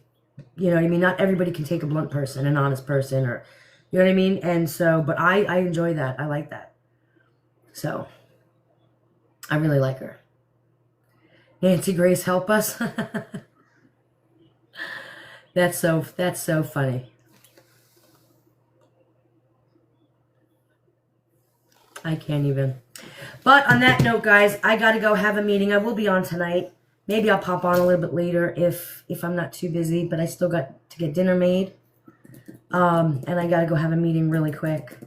You know what I mean? Not everybody can take a blunt person, an honest person, or, you know what I mean? And so, but I enjoy that. I like that. So, I really like her. Nancy Grace, help us. That's so funny. I can't even. But on that note, guys, I got to go have a meeting. I will be on tonight. Maybe I'll pop on a little bit later if I'm not too busy, but I still got to get dinner made. And I got to go have a meeting really quick.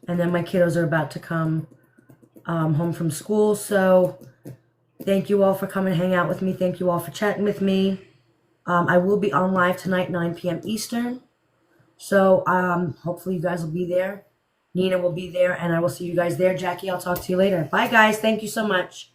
And then my kiddos are about to come home from school. So thank you all for coming to hang out with me. Thank you all for chatting with me. I will be on live tonight, 9 p.m. Eastern. So hopefully you guys will be there. Nina will be there, and I will see you guys there. Jackie, I'll talk to you later. Bye, guys. Thank you so much.